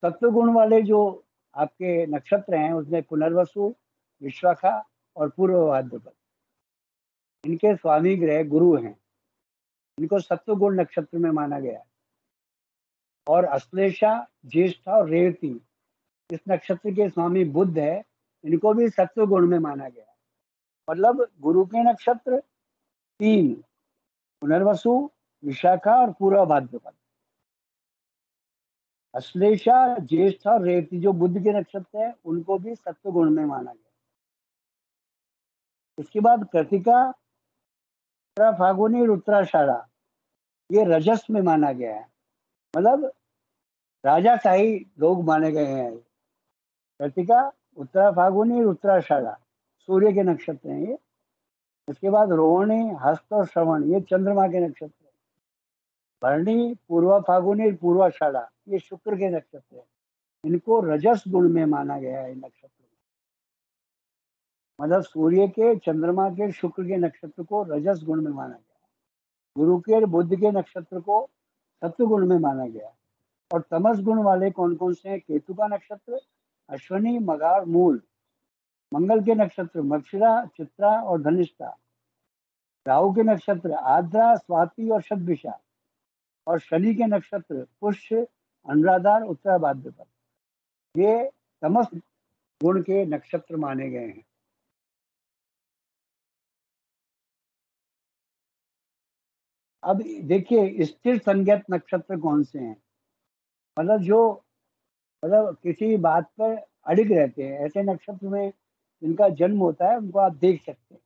सत्व गुण वाले जो आपके नक्षत्र हैं उसमें पुनर्वसु, विशाखा और पूर्व भाद्रपद, इनके स्वामी ग्रह गुरु हैं, इनको सत्व गुण नक्षत्र में माना गया है। और अश्लेषा, ज्येष्ठा और रेवती, इस नक्षत्र के स्वामी बुध है, इनको भी सत्व गुण में माना गया है। मतलब गुरु के नक्षत्र 3, पुनर्वसु, विशाखा और पूर्व भाद्रपद। अश्लेषा, ज्येष्ठा और रेवती जो बुध के नक्षत्र है, उनको भी सत्व गुण में माना गया। इसके बाद कृतिका, उत्तरा फागुनी और उत्तराषाढ़ा, ये रजस में माना गया है, मतलब राजाशाही लोग माने गए हैं। कृतिका, उत्तरा फागुनी और उत्तराषाढ़ा सूर्य के नक्षत्र हैं ये। उसके बाद रोहिणी, हस्त और श्रवण, ये चंद्रमा के नक्षत्र हैं। भरणी, पूर्वा फागुनी और पूर्वाषाढ़ा, ये शुक्र के नक्षत्र हैं। इनको रजस गुण में माना गया है नक्षत्र। मतलब सूर्य के, चंद्रमा के, शुक्र के नक्षत्र को रजस गुण में माना गया। गुरु के और बुध के नक्षत्र को सत्व गुण में माना गया। और तमस गुण वाले कौन कौन से हैं? केतु का नक्षत्र अश्वनी, मघा और मूल, मंगल के नक्षत्र मक्षिरा, चित्रा और धनिष्ठा, राहु के नक्षत्र आद्रा, स्वाति और शतभिषा, और शनि के नक्षत्र पुष्य, अनुराधा, उत्तरा भाद्रपद, ये तमस गुण के नक्षत्र माने गए हैं। अब देखिए, स्थिर संज्ञक नक्षत्र कौन से हैं? मतलब किसी बात पर अड़िग रहते हैं, ऐसे नक्षत्र में जिनका जन्म होता है उनको आप देख सकते हैं।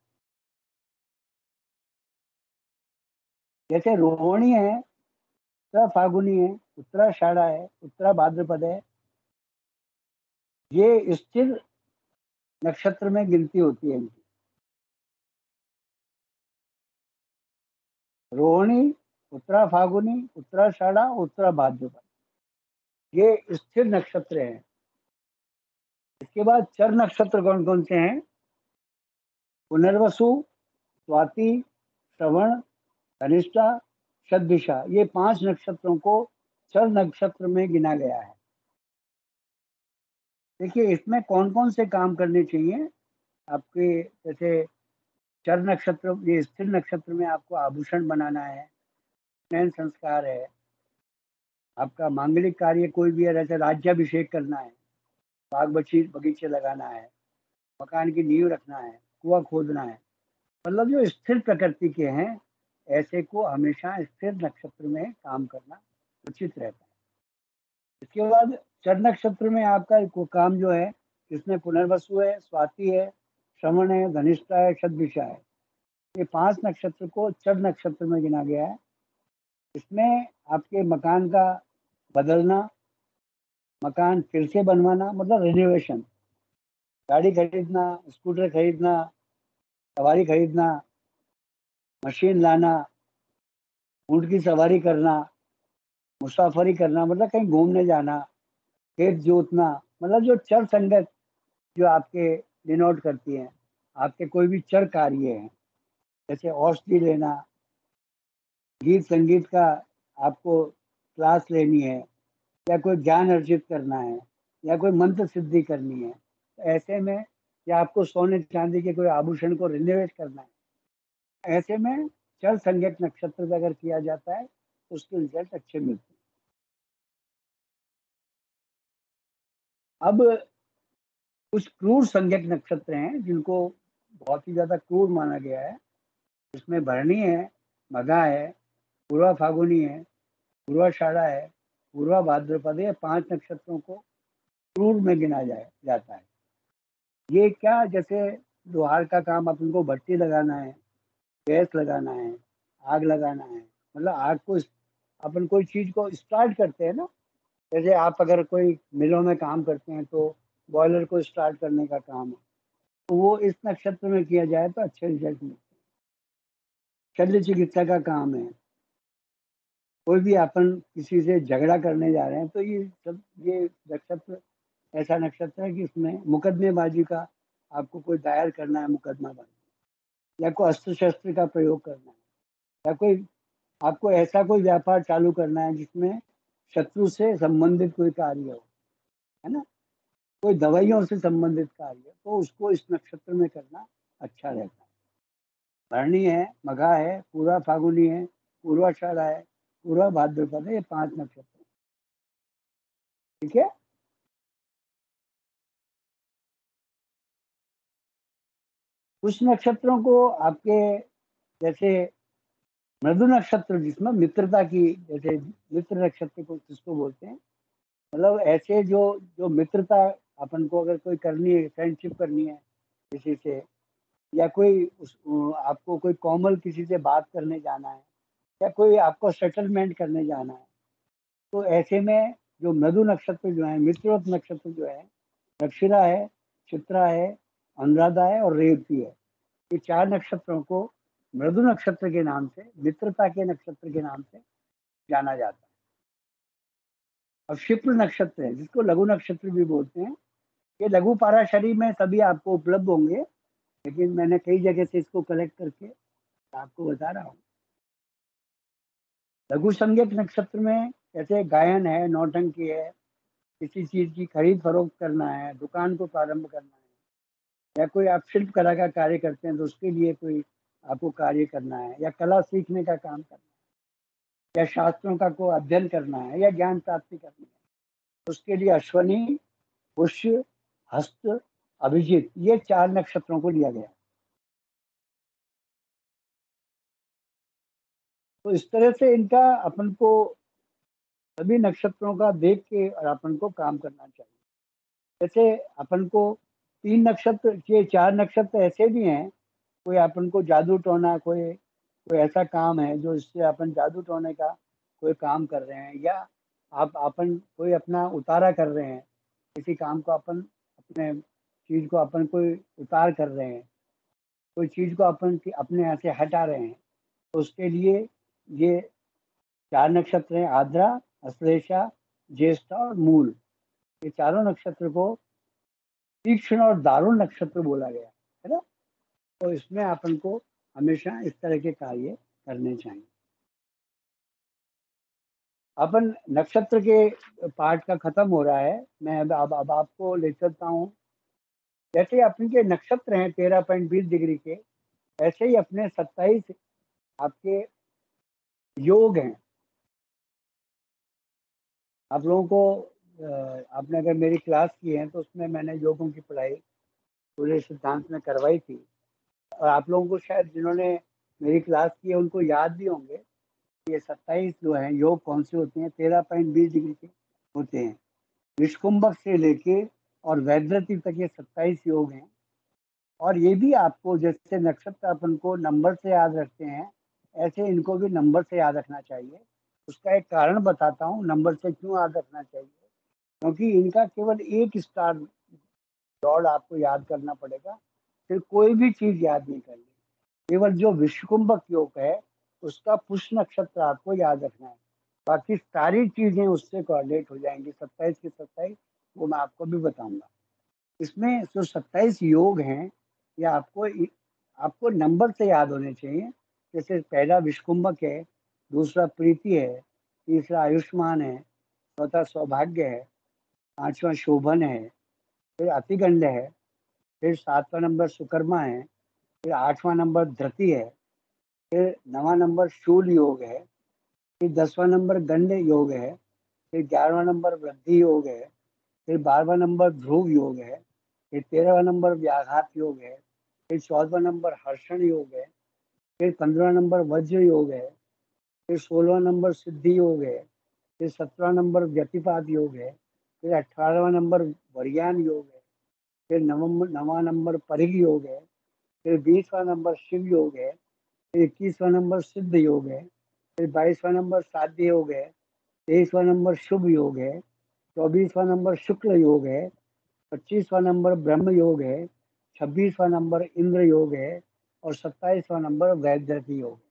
जैसे रोहिणी है, उत्तरा फागुनी है, उत्तराषाढ़ा है, उत्तरा भाद्रपद है, ये स्थिर नक्षत्र में गिनती होती है इनकी। रोहिणी, उत्तरा फागुनी, उत्तराषाढ़ा, उत्तरा भाद्रपद, ये स्थिर नक्षत्र हैं। इसके बाद चर नक्षत्र कौन कौन से हैं? पुनर्वसु, स्वाति, श्रवण, धनिष्ठा, शतभिषा, ये 5 नक्षत्रों को चर नक्षत्र में गिना गया है। देखिए इसमें कौन कौन से काम करने चाहिए आपके, जैसे चर नक्षत्र, ये स्थिर नक्षत्र में आपको आभूषण बनाना है, स्नान संस्कार है, आपका मांगलिक कार्य कोई भी है, जैसे राज्याभिषेक करना है, बाग बगीचे लगाना है, मकान की नींव रखना है, कुआं खोदना है, मतलब जो स्थिर प्रकृति के हैं ऐसे को हमेशा स्थिर नक्षत्र में काम करना उचित रहता है। इसके बाद चर नक्षत्र में आपका काम जो है, इसमें पुनर्वसु है, स्वाति है, श्रवण है, धनिष्ठा है, शतभिषा है, ये 5 नक्षत्र को चर नक्षत्र में गिना गया है। इसमें आपके मकान का बदलना, मकान फिर से बनवाना, मतलब रिनोवेशन, गाड़ी खरीदना, स्कूटर खरीदना, सवारी खरीदना, मशीन लाना, ऊँट की सवारी करना, मुसाफरी करना, मतलब कहीं घूमने जाना, खेत जोतना, मतलब जो चर संगत जो आपके डिनोट करती हैं, आपके कोई भी चर कार्य हैं, जैसे औषधि लेना, गीत संगीत का आपको क्लास लेनी है, या कोई ज्ञान अर्जित करना है, या कोई मंत्र सिद्धि करनी है, तो ऐसे में, या आपको सोने चांदी के कोई आभूषण को रिनोवेट करना है, ऐसे में चर संज्ञक नक्षत्र पे अगर किया जाता है तो उसके रिजल्ट अच्छे मिलते हैं। अब कुछ क्रूर संज्ञक नक्षत्र हैं जिनको बहुत ही ज्यादा क्रूर माना गया है। इसमें भरणी है, मघा है, पूर्वा फागुनी है, पूर्वाषाढ़ा है, पूर्वा भाद्रपद है, 5 नक्षत्रों को क्रूर में गिना जाता है। ये क्या, जैसे लोहार का काम अपन को भट्टी लगाना है, गैस लगाना है, आग लगाना है, मतलब आग को अपन कोई चीज को स्टार्ट करते हैं ना, जैसे आप अगर कोई मिलों में काम करते हैं तो बॉयलर को स्टार्ट करने का काम है, तो वो इस नक्षत्र में किया जाए तो अच्छे रिजल्ट मिलते हैं। शल्य चिकित्सा का काम है, कोई भी अपन किसी से झगड़ा करने जा रहे हैं तो ये नक्षत्र ऐसा नक्षत्र है कि इसमें मुकदमेबाजी का, आपको कोई दायर करना है मुकदमा, या कोई अस्त्र शस्त्र का प्रयोग करना है, या कोई आपको ऐसा कोई व्यापार चालू करना है जिसमें शत्रु से संबंधित कोई कार्य हो, है ना, कोई दवाइयों से संबंधित कार्य, तो उसको इस नक्षत्र में करना अच्छा रहता है। भरणी है, मघा है, पूर्वा फागुनी है, पूर्वाषाढ़ा है, पूर्वा भाद्रपद है, ये 5 नक्षत्र, ठीक है। कुछ नक्षत्रों को आपके, जैसे मृदु नक्षत्र जिसमें मित्रता की, जैसे मित्र नक्षत्र को किसको बोलते हैं, मतलब ऐसे जो जो मित्रता अपन को अगर कोई करनी है, फ्रेंडशिप करनी है किसी से, या कोई आपको कोई कॉमन किसी से बात करने जाना है, या कोई आपको सेटलमेंट करने जाना है, तो ऐसे में जो मृदु नक्षत्र जो है, मित्रवत नक्षत्र जो है, दक्षिणा है, चित्रा है, अनुराधा है और रेवती है, ये 4 नक्षत्रों को मृदु नक्षत्र के नाम से, मित्रता के नक्षत्र के नाम से जाना जाता है। अब क्षिप्र नक्षत्र है जिसको लघु नक्षत्र भी बोलते हैं, ये लघु पाराशरी में सभी आपको उपलब्ध होंगे, लेकिन मैंने कई जगह से इसको कलेक्ट करके आपको बता रहा हूँ। लघु संज्ञक नक्षत्र में जैसे गायन है, नौटंकी है, किसी चीज की खरीद फरोख्त करना है, दुकान को प्रारंभ करना है, या कोई आप शिल्प कला का कार्य करते हैं तो उसके लिए कोई आपको कार्य करना है, या कला सीखने का काम करना है, या शास्त्रों का को अध्ययन करना है, या ज्ञान प्राप्ति करनी है, उसके लिए अश्वनी, पुष्य, हस्त, अभिजित, ये 4 नक्षत्रों को लिया गया। तो इस तरह से इनका अपन को सभी नक्षत्रों का देख के और अपन को काम करना चाहिए। जैसे अपन को 3 नक्षत्र के 4 नक्षत्र ऐसे भी हैं, कोई अपन को जादू टोना, कोई कोई ऐसा काम है जो इससे अपन जादू टोने का कोई काम कर रहे हैं, या आप अपन कोई अपना उतारा कर रहे हैं, किसी काम को अपन अपने चीज को अपन कोई उतार कर रहे हैं, कोई चीज को अपन अपने यहाँ से हटा रहे हैं, तो उसके लिए ये 4 नक्षत्र हैं, आद्रा, अश्लेषा, ज्येष्ठा और मूल, ये चारों नक्षत्र को तीक्ष्ण और दारुण नक्षत्र बोला गया है ना। तो इसमें अपन को हमेशा इस तरह के कार्य करने चाहिए। अपन नक्षत्र के पार्ट का खत्म हो रहा है। मैं अब आपको ले चलता हूँ। जैसे अपन के नक्षत्र हैं 13.20 डिग्री के, ऐसे ही अपने 27 आपके योग हैं। आप लोगों को आपने अगर मेरी क्लास की है तो उसमें मैंने योगों की पढ़ाई पूरे सिद्धांत में करवाई थी, और आप लोगों को शायद जिन्होंने मेरी क्लास की है उनको याद भी होंगे कि ये 27 जो हैं योग कौन से होते हैं। 13.20 डिग्री के होते हैं। विष्कुंभक से लेके और वैधृति तक ये 27 योग हैं। और ये भी आपको जैसे नक्षत्र अपन को नंबर से याद रखते हैं, ऐसे इनको भी नंबर से याद रखना चाहिए। उसका एक कारण बताता हूँ नंबर से क्यों याद रखना चाहिए। क्योंकि इनका केवल एक स्टार लॉर्ड आपको याद करना पड़ेगा, फिर कोई भी चीज याद नहीं करनी। केवल जो विश्वकुंभक योग है उसका पुष्य नक्षत्र आपको याद रखना है। बाकी सारी चीजें उससे कोऑर्डिनेट हो जाएंगी। 27 के 27 वो मैं आपको भी बताऊंगा। इसमें जो 27 योग हैं ये आपको नंबर से याद होने चाहिए। जैसे पहला विष्कुंभक है, दूसरा प्रीति है, तीसरा आयुष्मान है, चौथा सौभाग्य है, पांचवा शोभन है, फिर अतिगंड है, फिर 7वां नंबर सुकर्मा है, फिर 8वां नंबर धृति है, फिर 9वां नंबर शूल योग है, फिर 10वां नंबर गंड योग है, फिर 11वां नंबर वृद्धि योग है, फिर 12वां नंबर ध्रुव योग है, फिर 13वां नंबर व्याघात योग है, फिर 14वां नंबर हर्षण योग है, फिर 15वां नंबर वज्र योग है, फिर 16वां नंबर सिद्धि योग है, फिर 17वां नंबर व्यतिपात योग है, फिर 18वां नंबर वरयान योग है, फिर 9वां नंबर परिघ योग है, फिर 20वां नंबर शिव योग है, फिर 21वां नंबर सिद्ध योग है, फिर 22वां नंबर साध्य योग है, 23वां नंबर शुभ योग है, 24वां नंबर शुक्ल योग है, 25वां नंबर ब्रह्म योग है, 26वां नंबर इंद्र योग है, और 27वां नंबर वैद्यति योग है।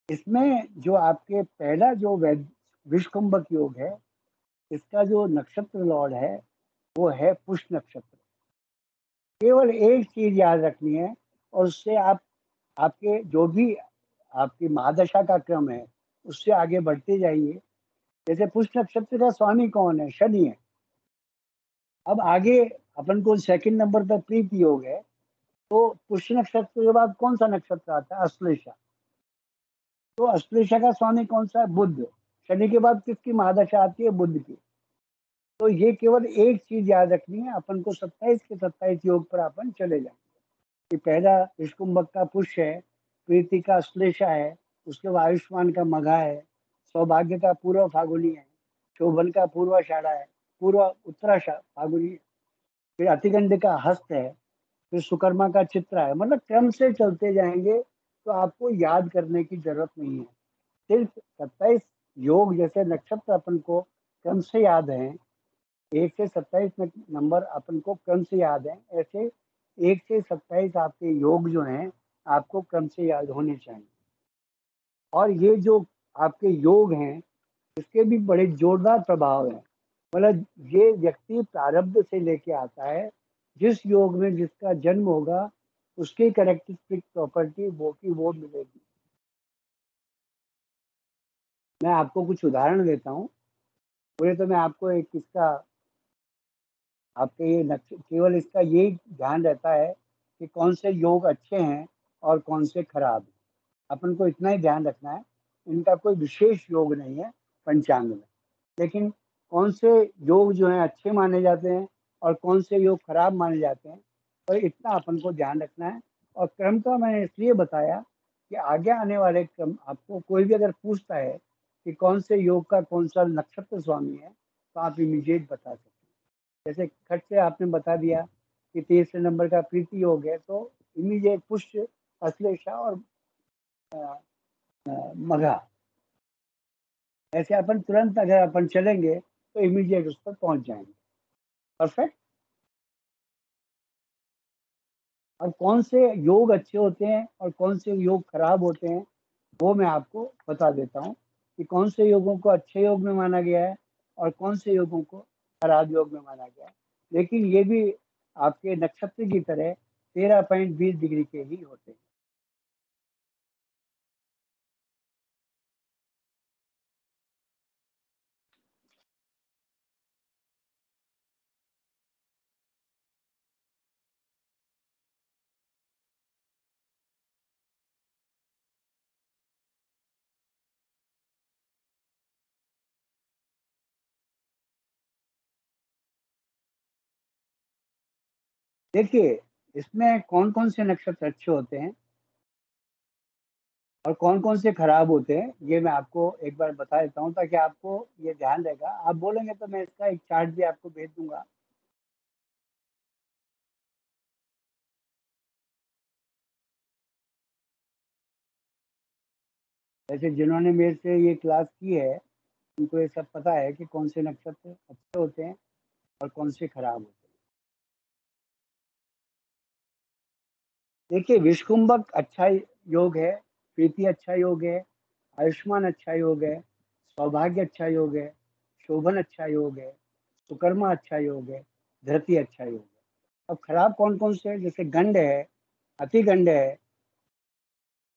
इसमें जो आपके पहला जो विषकुंभक योग है, इसका जो नक्षत्र लॉर्ड है वो है पुष्य नक्षत्र। केवल एक चीज याद रखनी है, और उससे आप आपके जो भी आपकी महादशा का क्रम है उससे आगे बढ़ते जाइए। जैसे पुष्य नक्षत्र का स्वामी कौन है? शनि है। अब आगे अपन को सेकंड नंबर पर प्रीति योग है, तो पुष्य नक्षत्र के बाद कौन सा नक्षत्र आता है? अश्लेषा। तो अश्लेषा का स्वामी कौन सा है? बुध। शनि के बाद किसकी महादशा आती है? बुध की। तो ये केवल एक चीज याद रखनी है अपन को, 27 के 27 योग पर अपन चले जाए कि पहला विष्कुंभक का पुष्य है, प्रीति का अश्लेषा है, उसके बाद आयुष्मान का मघा है, सौभाग्य का पूर्व फागुनी है, शोभन का पूर्वाषाढ़ा है, पूर्व उत्तराषाढ़ फागुनी है, फिर अतिगंड का हस्त है, फिर सुकर्मा का चित्र है। मतलब क्रम से चलते जाएंगे तो आपको याद करने की जरूरत नहीं है। सिर्फ 27 योग जैसे नक्षत्र अपन को क्रम से याद है, 1 से 27 नंबर अपन को क्रम से याद है, ऐसे 1 से 27 आपके योग जो हैं आपको क्रम से याद होने चाहिए। और ये जो आपके योग हैं इसके भी बड़े जोरदार प्रभाव हैं। मतलब ये व्यक्ति प्रारब्ध से लेके आता है। जिस योग में जिसका जन्म होगा उसकी कैरेक्टरिस्टिक प्रॉपर्टी वो की वो मिलेगी। मैं आपको कुछ उदाहरण देता हूँ। पूरे तो मैं आपको एक इसका आपके ये केवल इसका यही ध्यान रहता है कि कौन से योग अच्छे हैं और कौन से खराब हैं। अपन को इतना ही ध्यान रखना है। इनका कोई विशेष योग नहीं है पंचांग में, लेकिन कौन से योग जो हैं अच्छे माने जाते हैं और कौन से योग खराब माने जाते हैं, तो इतना अपन को ध्यान रखना है। और क्रम का मैंने इसलिए बताया कि आगे आने वाले क्रम आपको कोई भी अगर पूछता है कि कौन से योग का कौन सा नक्षत्र स्वामी है, तो आप इमीडिएट बता सकते हैं। जैसे खट से आपने बता दिया कि तीसरे नंबर का प्रीति योग है, तो इमीडिएट पुष्य, अश्लेषा और मघा, ऐसे अपन तुरंत अगर अपन चलेंगे तो इमीडिएट उस पर पहुंच जाएंगे। परफेक्ट। और कौन से योग अच्छे होते हैं और कौन से योग खराब होते हैं वो मैं आपको बता देता हूँ कि कौन से योगों को अच्छे योग में माना गया है और कौन से योगों को खराब योग में माना गया है। लेकिन ये भी आपके नक्षत्र की तरह 13.20 डिग्री के ही होते हैं। देखिए, इसमें कौन कौन से नक्षत्र अच्छे होते हैं और कौन कौन से खराब होते हैं, ये मैं आपको एक बार बता देता हूँ ताकि आपको ये ध्यान रहेगा। आप बोलेंगे तो मैं इसका एक चार्ट भी आपको भेज दूंगा। वैसे जिन्होंने मेरे से ये क्लास की है उनको ये सब पता है कि कौन से नक्षत्र अच्छे होते हैं और कौन से खराब होते हैं। देखिए, विषकुंभक अच्छा योग है, प्रीति अच्छा योग है, आयुष्मान अच्छा योग है, सौभाग्य अच्छा योग है, शोभन अच्छा योग है, सुकर्मा अच्छा योग है, धरती अच्छा योग है। अब खराब कौन कौन से है? जैसे गंड है, अतिगंड है,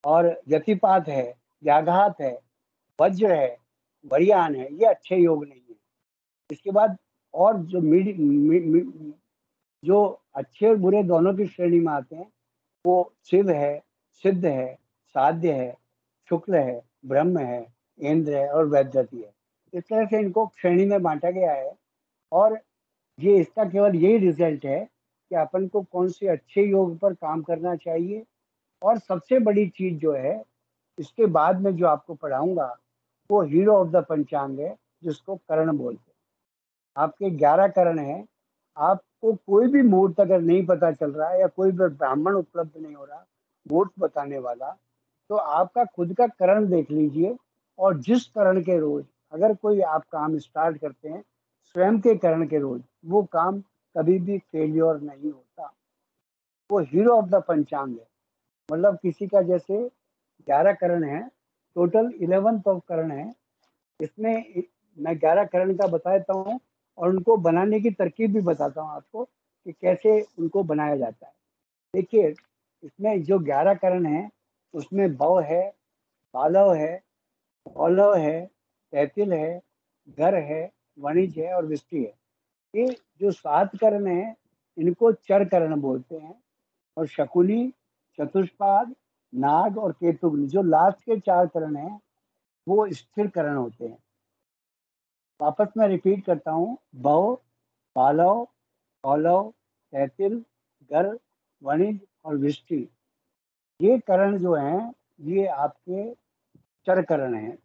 और व्यतिपात है, व्याघात है, वज्र है, वरियान है, ये अच्छे योग नहीं है। इसके बाद और जो जो अच्छे और बुरे दोनों की श्रेणी में आते हैं वो शिव है, सिद्ध है, साध्य है, शुक्ल है, ब्रह्म है, इंद्र है और वैद्यति है। इस तरह से इनको श्रेणी में बांटा गया है और ये इसका केवल यही रिजल्ट है कि अपन को कौन से अच्छे योग पर काम करना चाहिए। और सबसे बड़ी चीज जो है, इसके बाद में जो आपको पढ़ाऊंगा वो हीरो ऑफ द पंचांग है, जिसको करण बोलते हैं। आपके 11 करण हैं। आपको कोई भी मुहूर्त अगर नहीं पता चल रहा है या कोई भी ब्राह्मण उपलब्ध नहीं हो रहा मुहूर्त बताने वाला, तो आपका खुद का करण देख लीजिए। और जिस करण के रोज अगर कोई आप काम स्टार्ट करते हैं स्वयं के करण के रोज, वो काम कभी भी फेलियर नहीं होता। वो हीरो ऑफ द पंचांग है। मतलब किसी का जैसे 11 करण है, टोटल 11th ऑफ करण है। इसमें मैं 11 करण का बता देता हूँ और उनको बनाने की तरकीब भी बताता हूँ आपको कि कैसे उनको बनाया जाता है। देखिए, इसमें जो 11 करण है उसमें भव है, पालव है, औलव है, तैतिल है, घर है, वणिज है और विष्टि है। ये जो 7 करण है इनको चर करण बोलते हैं। और शकुनी, चतुष्पाद, नाग और केतुग्न जो लास्ट के 4 करण हैं वो स्थिर करण होते हैं। वापस मैं रिपीट करता हूँ, भव, पालव, औलव, तैतिल, गर, वणिज और विष्टि, ये करण जो हैं ये आपके चर करण हैं।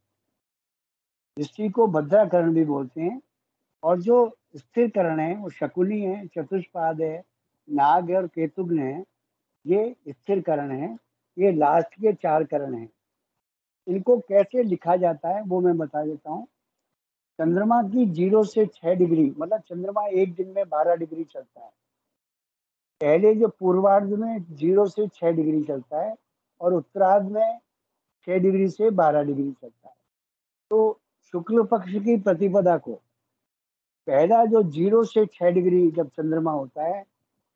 विष्टि को भद्रा करण भी बोलते हैं। और जो स्थिर करण है वो शकुनी है, चतुष्पाद है, नाग है और केतुग्न है, ये स्थिर करण है। ये लास्ट के 4 करण हैं। इनको कैसे लिखा जाता है वो मैं बता देता हूँ। चंद्रमा की 0 से 6 डिग्री, मतलब चंद्रमा एक दिन में 12 डिग्री चलता है। पहले जो पूर्वार्ध में 0 से 6 डिग्री चलता है और उत्तरार्ध में 6 डिग्री से 12 डिग्री चलता है। तो शुक्ल पक्ष की प्रतिपदा को पहला जो 0 से 6 डिग्री जब चंद्रमा होता है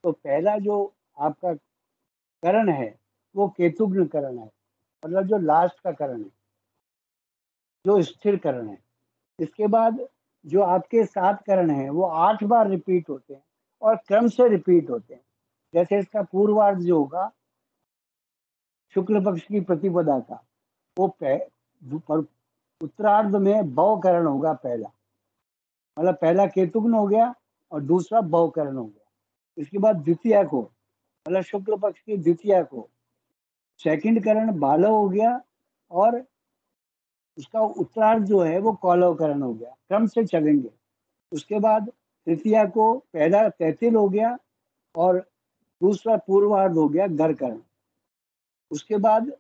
तो पहला जो आपका करण है वो केतुग्न करण है, मतलब जो लास्ट का करण है, जो स्थिर करण है। इसके बाद जो आपके 7 करण हैं वो 8 बार रिपीट होते हैं और क्रम से रिपीट होते हैं। जैसे इसका पूर्वार्ध जो होगा शुक्ल पक्ष की प्रतिपदा का, वो उत्तरार्ध में भव करण होगा पहला, मतलब पहला केतुग्न हो गया और दूसरा भव करण हो गया। इसके बाद द्वितीय को, मतलब शुक्ल पक्ष की द्वितीय को सेकंड करण बालव हो गया और उसका उत्तरार्ध जो है वो कौलव करण हो गया। क्रम से चलेंगे। उसके बाद तृतीया को पहला तैतिल हो गया और दूसरा पूर्वार्ध हो गया गर्कर्ण। उसके बाद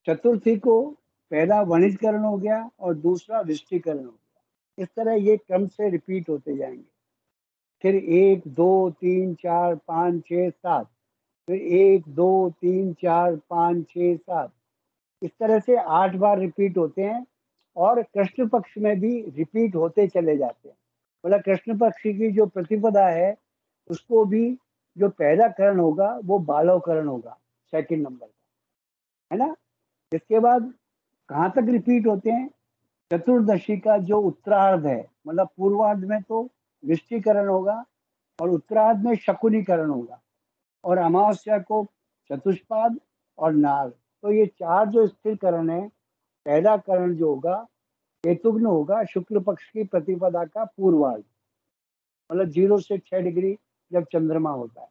चतुर्थी को पहला वणिजकरण हो गया और दूसरा विष्टिकरण हो गया। इस तरह ये क्रम से रिपीट होते जाएंगे। फिर 1 2 3 4 5 6 7, फिर 1 2 3 4 5 6 7, इस तरह से 8 बार रिपीट होते हैं। और कृष्ण पक्ष में भी रिपीट होते चले जाते हैं। मतलब कृष्ण पक्ष की जो प्रतिपदा है उसको भी जो पहला करण होगा वो बालव करण होगा, सेकंड नंबर का, है ना। इसके बाद कहाँ तक रिपीट होते हैं? चतुर्दशी का जो उत्तरार्ध है, मतलब पूर्वार्ध में तो विष्टिकरण होगा और उत्तरार्ध में शकुनीकरण होगा और अमावस्या को चतुष्पाद और नाग। तो ये 4 जो स्थिर करण है, पहला करण जो होगा केतुग्न होगा शुक्ल पक्ष की प्रतिपदा का पूर्वार्ध, मतलब 0 से 6 डिग्री जब चंद्रमा होता है।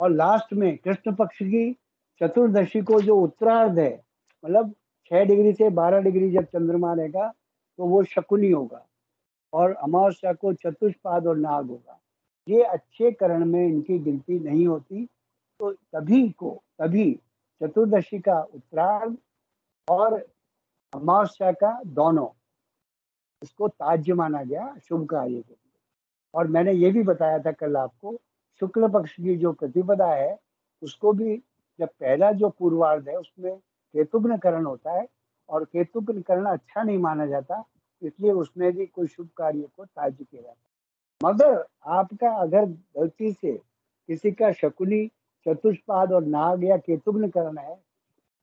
और लास्ट में कृष्ण पक्ष की चतुर्दशी को जो उत्तरार्ध है, मतलब 6 डिग्री से 12 डिग्री जब चंद्रमा रहेगा तो वो शकुनी होगा, और अमावस्या को चतुष्पाद और नाग होगा। ये अच्छे करण में इनकी गिनती नहीं होती। तो तभी चतुर्दशी का उत्तरार्ध और अमावस्या का दोनों, इसको ताज्य माना गया शुभ कार्य के लिए। और मैंने ये भी बताया था कल आपको, शुक्ल पक्ष की जो प्रतिपदा है उसको भी, जब पहला जो पूर्वार्ध है उसमें केतुग्न करण होता है, और केतुग्न करण अच्छा नहीं माना जाता, इसलिए उसमें भी कोई शुभ कार्य को ताज्य किया जाता है। मगर आपका अगर गलती से किसी का शकुनी, चतुष्पाद और नाग या केतुग्न करण है,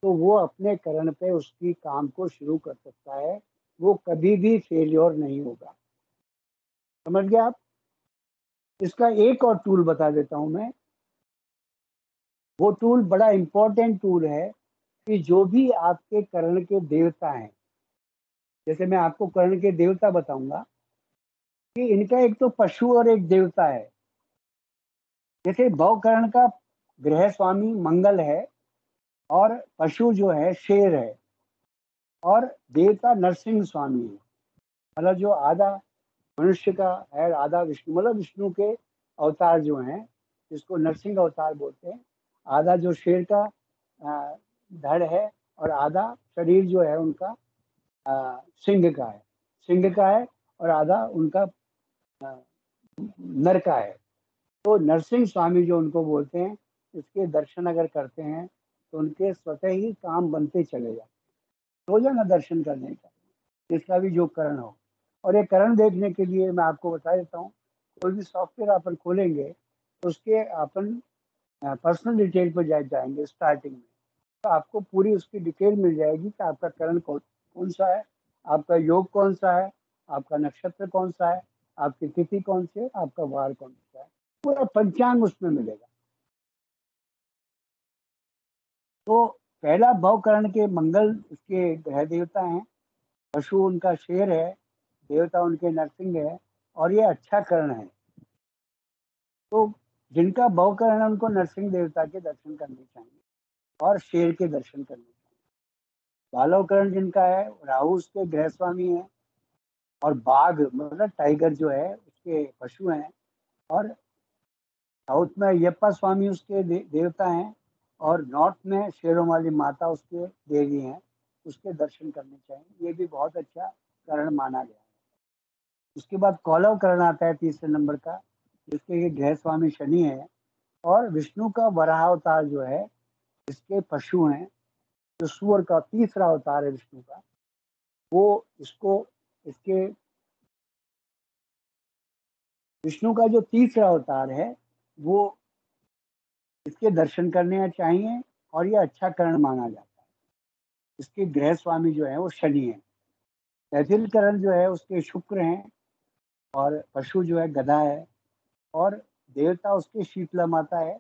तो वो अपने करण पे उसकी काम को शुरू कर सकता है, वो कभी भी फेलियर नहीं होगा। समझ गए आप? इसका एक और टूल बता देता हूं मैं। वो टूल बड़ा इंपॉर्टेंट टूल है कि जो भी आपके कर्ण के देवता हैं, जैसे मैं आपको कर्ण के देवता बताऊंगा कि इनका एक तो पशु और एक देवता है। जैसे भवकर्ण का ग्रह स्वामी मंगल है, और पशु जो है शेर है, और देवता नरसिंह स्वामी है। मतलब जो आधा मनुष्य का है, आधा विष्णु, मतलब विष्णु के अवतार जो हैं, जिसको नरसिंह अवतार बोलते हैं। आधा जो शेर का धड़ है, और आधा शरीर जो है उनका सिंह का है, और आधा उनका नर का है। तो नरसिंह स्वामी जो उनको बोलते हैं, इसके दर्शन अगर करते हैं तो उनके स्वतः ही काम बनते चले जाते। रोजाना दर्शन करने का, इसका भी जो करण हो। और ये करण देखने के लिए मैं आपको बता देता हूँ, कोई भी सॉफ्टवेयर अपन खोलेंगे तो उसके अपन पर्सनल डिटेल पर जाएंगे स्टार्टिंग में, तो आपको पूरी उसकी डिटेल मिल जाएगी कि आपका करण कौन सा है, आपका योग कौन सा है, आपका नक्षत्र कौन सा है, आपकी तिथि कौन सी है, आपका वार कौन सा है, पूरा पंचांग उसमें मिलेगा। तो पहला भवकरण के मंगल उसके ग्रह देवता हैं, पशु उनका शेर है, देवता उनके नरसिंह है, और ये अच्छा करण है। तो जिनका भवकरण है उनको नरसिंह देवता के दर्शन करने चाहिए, और शेर के दर्शन करने चाहिए। बालवकरण जिनका है, राहु उसके ग्रह स्वामी है, और बाघ मतलब टाइगर जो है उसके पशु हैं, और साउथ में अयप्पा स्वामी उसके देवता हैं, और नॉर्थ में शेरों वाली माता उसके देवी हैं, उसके दर्शन करने चाहिए। ये भी बहुत अच्छा करण माना गया है। उसके बाद कौलव करण आता है तीसरे नंबर का, जिसके ये ग्रह स्वामी शनि है, और विष्णु का वराह अवतार जो है इसके पशु हैं, जो सूअर का तीसरा अवतार है विष्णु का, वो इसको इसके विष्णु का जो तीसरा अवतार है वो इसके दर्शन करने चाहिए, और ये अच्छा करण माना जाता है। इसके ग्रह स्वामी जो है वो शनि है। तैथिल करण जो है उसके शुक्र हैं, और पशु जो है गधा है, और देवता उसके शीतला माता है,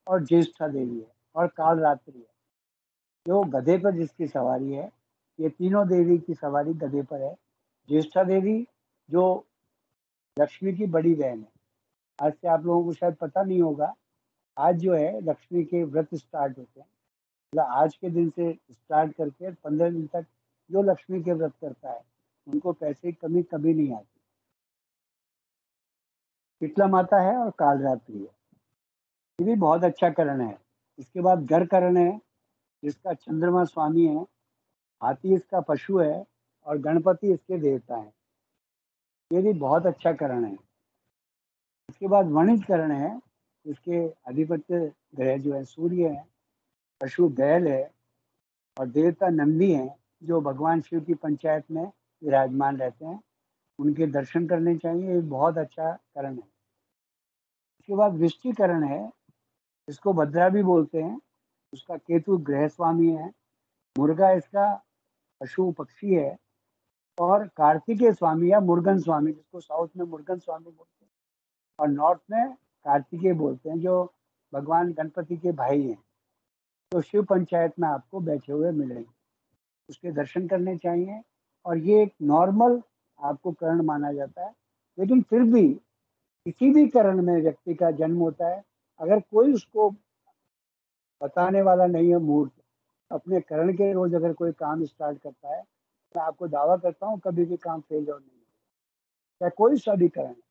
और ज्येष्ठा देवी है, और काल रात्रि है। जो गधे पर जिसकी सवारी है, ये तीनों देवी की सवारी गधे पर है। ज्येष्ठा देवी जो लक्ष्मी की बड़ी बहन है। आज से आप लोगों को शायद पता नहीं होगा, आज जो है लक्ष्मी के व्रत स्टार्ट होते हैं। मतलब आज के दिन से स्टार्ट करके 15 दिन तक जो लक्ष्मी के व्रत करता है उनको पैसे की कमी कभी नहीं आती। शीतला माता है और कालरात्रि है। ये भी बहुत अच्छा करण है। इसके बाद गर करण है, जिसका चंद्रमा स्वामी है, हाथी इसका पशु है, और गणपति इसके देवता है। ये भी बहुत अच्छा करण है। इसके बाद वणिज करण है, इसके अधिपत्य ग्रह जो है सूर्य है, पशु बैल है, और देवता नंदी हैं, जो भगवान शिव की पंचायत में विराजमान रहते हैं। उनके दर्शन करने चाहिए, ये बहुत अच्छा करण है। इसके बाद वृश्चिकरण है, इसको भद्रा भी बोलते हैं। उसका केतु ग्रह स्वामी है, मुर्गा इसका पशु पक्षी है, और कार्तिकेय स्वामी या मुर्गन स्वामी, जिसको साउथ में मुर्गन स्वामी बोलते हैं और नॉर्थ में कार्तिकेय बोलते हैं, जो भगवान गणपति के भाई हैं। तो शिव पंचायत में आपको बैठे हुए मिलेंगे, उसके दर्शन करने चाहिए। और ये एक नॉर्मल आपको करण माना जाता है, लेकिन फिर भी किसी भी करण में व्यक्ति का जन्म होता है, अगर कोई उसको बताने वाला नहीं है मुहूर्त, अपने करण के रोज अगर कोई काम स्टार्ट करता है, मैं आपको दावा करता हूँ कभी भी काम फेल और नहीं होगा, चाहे कोई सा भी करण है।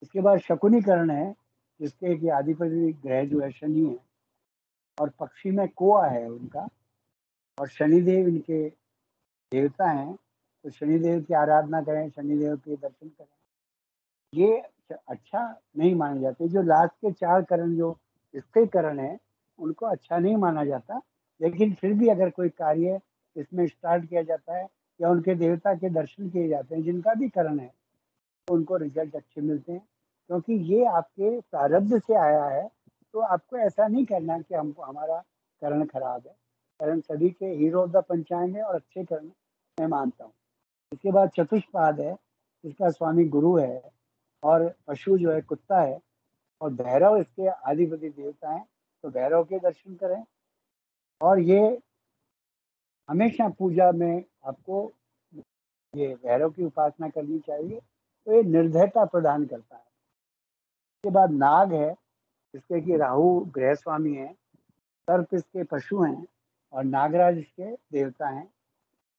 इसके बाद शकुनी करण है, जिसके कि अधिपति ग्रह जो है शनि है, और पक्षी में कोआ है उनका, और शनिदेव इनके देवता हैं, तो शनिदेव की आराधना करें, शनिदेव के दर्शन करें। ये अच्छा नहीं माने जाते। जो लास्ट के 4 करण जो स्थिर करण है, उनको अच्छा नहीं माना जाता, लेकिन फिर भी अगर कोई कार्य इसमें स्टार्ट किया जाता है या उनके देवता के दर्शन किए जाते हैं, जिनका भी करण है, तो उनको रिजल्ट अच्छे मिलते हैं, क्योंकि ये आपके प्रारब्ध से आया है। तो आपको ऐसा नहीं करना कि हमको हमारा करण खराब है। करण सभी के हीरो ऑफ द पंचांग है और अच्छे करण मैं मानता हूँ। इसके बाद चतुष्पाद है, इसका स्वामी गुरु है, और पशु जो है कुत्ता है, और भैरव इसके आदिपति देवता हैं, तो भैरव के दर्शन करें। और ये हमेशा पूजा में आपको ये भैरव की उपासना करनी चाहिए, तो ये निर्भयता प्रदान करता है। इसके बाद नाग है, इसके कि राहु गृह स्वामी है, सर्प इसके पशु हैं, और नागराज इसके देवता हैं।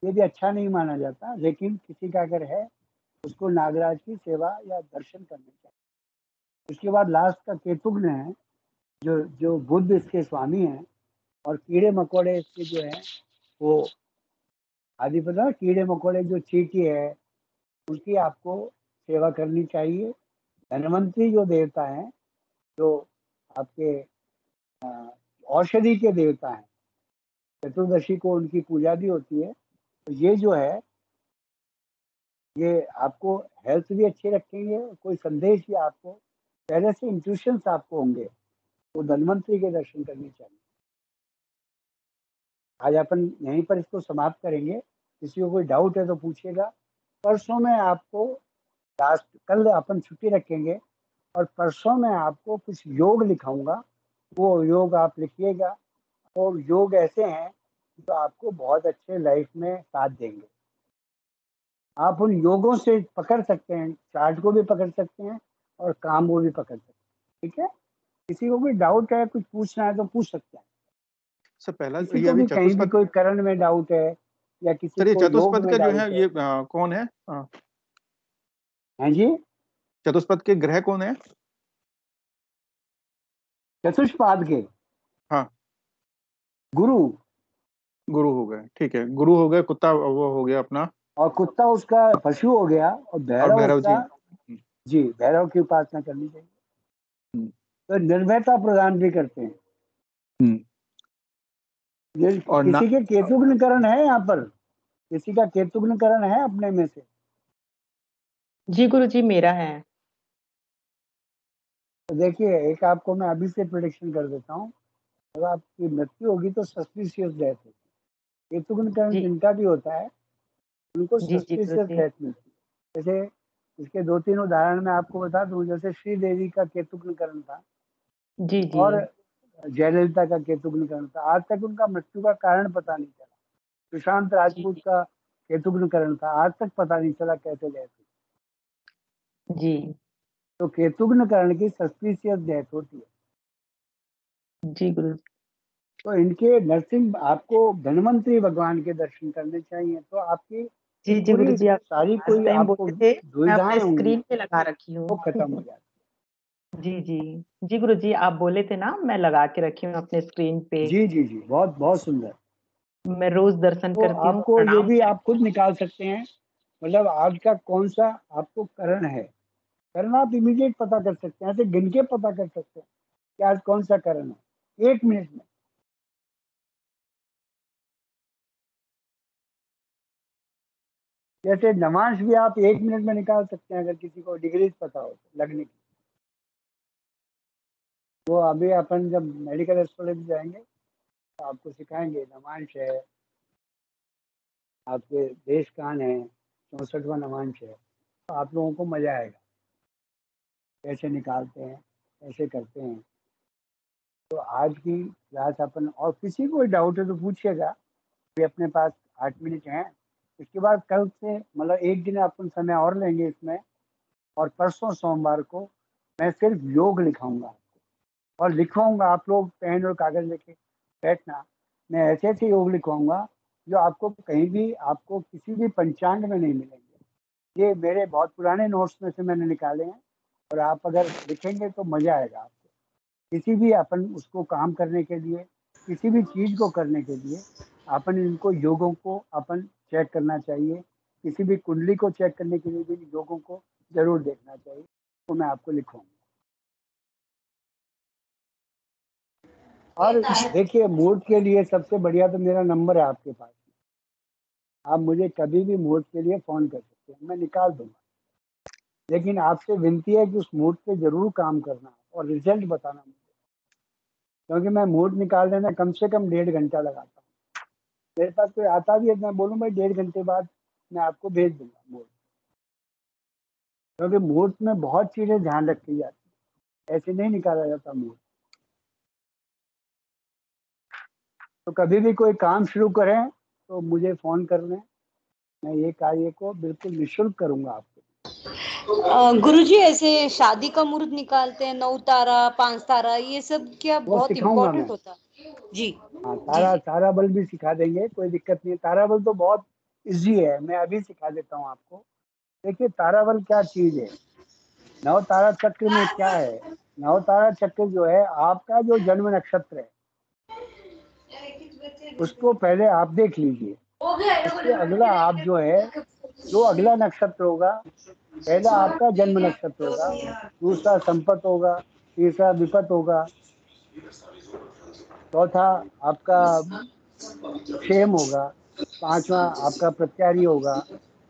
ये भी अच्छा नहीं माना जाता, लेकिन किसी का अगर है, उसको नागराज की सेवा या दर्शन करने चाहिए। उसके बाद लास्ट का केतुग्न है, जो जो बुध इसके स्वामी हैं, और कीड़े मकोड़े इसके जो है वो आदिपता, कीड़े मकोड़े जो चींटी है, उसकी आपको सेवा करनी चाहिए। धनवंतरी जो देवता हैं, जो आपके औषधि के देवता हैं, चतुर्दशी को उनकी पूजा भी होती है। तो ये जो है, ये आपको हेल्थ भी अच्छी रखेंगे, कोई संदेश भी आपको पहले से इंट्यूशंस आपको होंगे, तो धन्वंतरी के दर्शन करने चाहिए। आज अपन यहीं पर इसको समाप्त करेंगे। किसी को कोई डाउट है तो पूछिएगा। परसों में आपको लास्ट, कल अपन छुट्टी रखेंगे, और परसों में आपको कुछ योग लिखाऊंगा, वो योग आप लिखिएगा। और योग ऐसे हैं जो आपको बहुत अच्छे लाइफ में साथ देंगे। आप उन योगों से पकड़ सकते हैं, चार्ट को भी पकड़ सकते हैं और काम को भी पकड़ सकते हैं। ठीक है, किसी को कोई डाउट है, कुछ पूछना है तो पूछ सकते हैं। सर पहला किसी ये को अभी भी कहीं भी चतुष्पद, कोई करण में डाउट है, या किसी सर ये को योग चतुष्पद में का जो है डाउट है। ये कौन है? हैं जी, चतुष्पद के ग्रह कौन है? चतुष्पाद के हाँ, गुरु, गुरु हो गए, ठीक है, गुरु हो गए, कुत्ता वो हो गया अपना, और कुत्ता उसका पशु हो गया, और और भैरव भैरव जी। उसका। जी, भैरव की उपासना करनी चाहिए। हम्म, तो निर्भयता प्रदान भी करते हैं। हम्म, ये और ना, किसी के केतुग्नकरण है यहाँ पर? किसी का केतुग्नकरण है अपने में से? जी गुरु जी, मेरा है। तो देखिए, एक आपको मैं अभी से प्रिडिक्शन कर देता हूँ। जब आपकी मृत्यु होगी तो सस्पिशियस डेथ होगी। केतुग्नकरण जी जिनका भी होता है, उनको जी जी गुरु सस्पिशियस जी। डेथ मिलती है। जैसे इसके 2-3 उदाहरण मैं आपको बता दूं। जैसे श्री देवी का केतुग्नकरण था, जी जी और जयललिता का केतुग्नकरण था। आज तक उनका मृत्यु का कारण पता नहीं चला। सुशांत जी राजपूत का केतुग्नकरण था, आज तक पता नहीं चला कैसे डेथ हुई। जी तो केतुग्नकरण की सस्पिशियस डेथ होती है। जी गुरु तो इनके नरसिंह, आपको धन्वंतरी भगवान के दर्शन करने चाहिए, तो आपकी जी। जी गुरु पूरी जी, आप सारी लास्ट कोई टाइम आपको बोले थे, मैं दुविधाएं अपने होंगी, स्क्रीन पे लगा रखी हूँ। वो खत्म हो जाती जी जी जी गुरु जी, आप बोले थे ना, मैं लगा के रखी हूँ अपने स्क्रीन पे। है। जी जी जी, बहुत बहुत सुंदर। मैं रोज दर्शन तो करती हूँ, आपको ये प्रणाम भी आप करती खुद निकाल सकते हैं, मतलब आज का कौन सा आपको करण है। करण आप इमीडिएट पता कर सकते हैं, ऐसे गिन के पता कर सकते हैं कि आज कौन सा करण है, 1 मिनट में। जैसे नमाज भी आप 1 मिनट में निकाल सकते हैं, अगर किसी को डिग्रीज पता हो तो लगने की। तो अभी अपन जब मेडिकल एस्ट्रोलॉजी जाएंगे तो आपको सिखाएंगे नमांश है, आपके देश कान है, 64वां नमांश है। तो आप लोगों को मजा आएगा, कैसे निकालते हैं, कैसे करते हैं। तो आज की क्लास अपन, और किसी को डाउट है तो पूछिएगा। अभी अपने पास 8 मिनट हैं। इसके बाद कल से मतलब एक दिन अपन समय और लेंगे इसमें, और परसों सोमवार को मैं सिर्फ योग लिखाऊंगा और लिखवाऊंगा। आप लोग पेन और कागज लेके बैठना। मैं ऐसे ऐसे योग लिखवाऊंगा जो आपको कहीं भी, आपको किसी भी पंचांग में नहीं मिलेंगे। ये मेरे बहुत पुराने नोट्स में से मैंने निकाले हैं और आप अगर लिखेंगे तो मजा आएगा आपको। किसी भी अपन उसको काम करने के लिए, किसी भी चीज को करने के लिए अपन इनको योगों को अपन चेक करना चाहिए। किसी भी कुंडली को चेक करने के लिए भी योगों को जरूर देखना चाहिए। तो मैं आपको लिखवाऊंगा। और देखिए, मुहूर्त के लिए सबसे बढ़िया तो मेरा नंबर है आपके पास। आप मुझे कभी भी मुहूर्त के लिए फोन कर सकते हैं, मैं निकाल दूंगा। लेकिन आपसे विनती है कि उस मुहूर्त पे जरूर काम करना और रिजल्ट बताना मुझे, क्योंकि मैं मुहूर्त निकालने में कम से कम 1.5 घंटा लगाता हूँ। मेरे पास कोई आता भी है, मैं बोलूँ भाई 1.5 घंटे बाद मैं आपको भेज दूंगा मुहूर्त, क्योंकि मुहूर्त में बहुत चीजें ध्यान रखी जाती है, ऐसे नहीं निकाला जाता मुहूर्त। तो कभी भी कोई काम शुरू करें तो मुझे फोन कर लें, मैं ये कार्य को बिल्कुल निःशुल्क करूंगा आपको। गुरुजी, ऐसे शादी का मुहूर्त निकालते हैं, 9 तारा 5 तारा, ये सब क्या वो बहुत सिखाऊंगा इम्पोर्टेंट मैं। होता है? जी हाँ, जी तारा बल भी सिखा देंगे, कोई दिक्कत नहीं है। तारा बल तो बहुत इजी है, मैं अभी सिखा देता हूँ आपको। देखिए, तारा बल क्या चीज है। नव तारा चक्र में क्या है, नव तारा चक्र जो है आपका जो जन्म नक्षत्र है उसको पहले आप देख लीजिए। उसके अगला आप जो अगला नक्षत्र होगा, पहला आपका जन्म नक्षत्र होगा, दूसरा संपत होगा, तीसरा विपत होगा, चौथा आपका क्षेम होगा, पांचवा आपका प्रत्यारी होगा,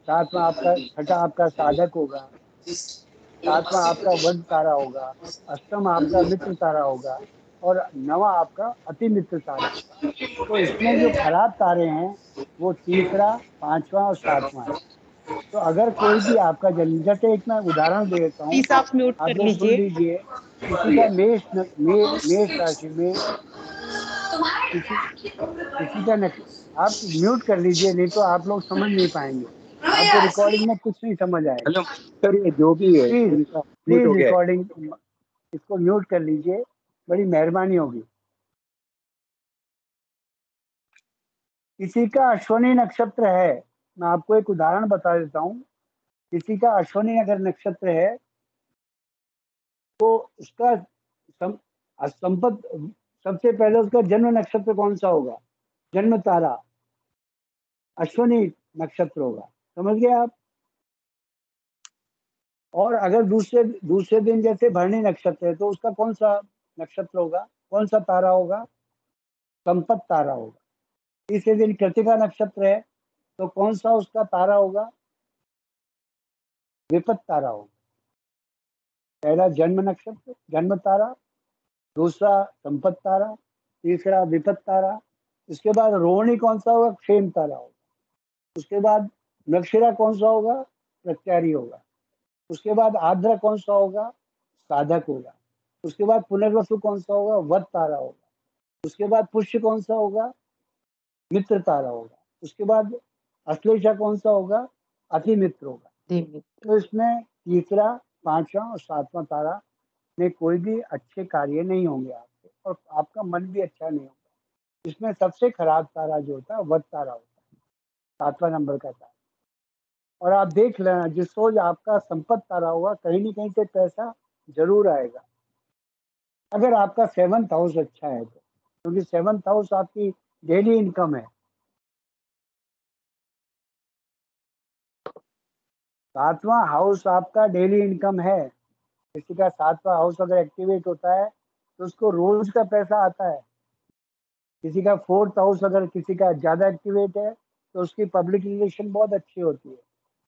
सातवां आपका, छठा आपका साधक होगा, सातवां आपका वध तारा होगा, अष्टम आपका मित्र तारा होगा और नवा आपका अति मित्र तारा होगा। तो इसमें जो खराब तारे हैं वो तीसरा, पांचवा और सातवां है। तो अगर कोई भी आपका जन्म, जैसे एक मैं उदाहरण दे देता हूँ, प्लीज आप म्यूट आप कर लोग सुन लीजिए। लीजिए। किसी का मेष राशि में, किसी किसी का आप म्यूट कर लीजिए, नहीं तो आप लोग समझ नहीं पाएंगे, आपको रिकॉर्डिंग में कुछ नहीं समझ आएगा। हेलो सर, ये जो भी है प्लीज इनका म्यूट प्लीज हो गया है। रिकॉर्डिंग इसको म्यूट कर लीजिए, बड़ी मेहरबानी होगी। किसी का अश्वनी नक्षत्र है, मैं आपको एक उदाहरण बता देता हूँ। किसी का अश्वनी अगर नक्षत्र है तो उसका संपत, सबसे पहले उसका जन्म नक्षत्र कौन सा होगा, जन्म तारा अश्वनी नक्षत्र होगा, समझ गए आप। और अगर दूसरे दूसरे दिन जैसे भरणी नक्षत्र है तो उसका कौन सा नक्षत्र होगा, कौन सा तारा होगा, संपत तारा होगा। तीसरे दिन कृतिका नक्षत्र है तो कौन सा उसका तारा होगा, विपत तारा होगा। पहला जन्म नक्षत्र जन्म तारा, दूसरा संपत तारा, तीसरा विपत तारा। इसके बाद रोहिणी कौन सा होगा, क्षेम तारा होगा। उसके बाद मृगशिरा कौन सा होगा, प्रत्यारी होगा। उसके बाद आर्द्रा कौन सा होगा, साधक होगा। उसके बाद पुनर्वसु कौन सा होगा, वध तारा होगा। उसके बाद पुष्य कौन सा होगा, मित्र तारा होगा। उसके बाद अश्लेषा कौन सा होगा, अति मित्र होगा। तो इसमें तीसरा, पांचवा और सातवां तारा में कोई भी अच्छे कार्य नहीं होंगे आपके, और आपका मन भी अच्छा नहीं होगा। इसमें सबसे खराब तारा जो होता है वध तारा होता है, 7वां नंबर का तारा। और आप देख लेना, जिस रोज आपका संपत्त तारा होगा कहीं ना कहीं से पैसा जरूर आएगा, अगर आपका 7th हाउस अच्छा है तो, क्योंकि 7th हाउस आपकी डेली इनकम है। 7वां हाउस आपका डेली इनकम है। किसी का 7वां हाउस अगर एक्टिवेट होता है तो उसको रोज का पैसा आता है। किसी का 4th हाउस अगर किसी का ज्यादा एक्टिवेट है तो उसकी पब्लिक रिलेशन बहुत अच्छी होती है।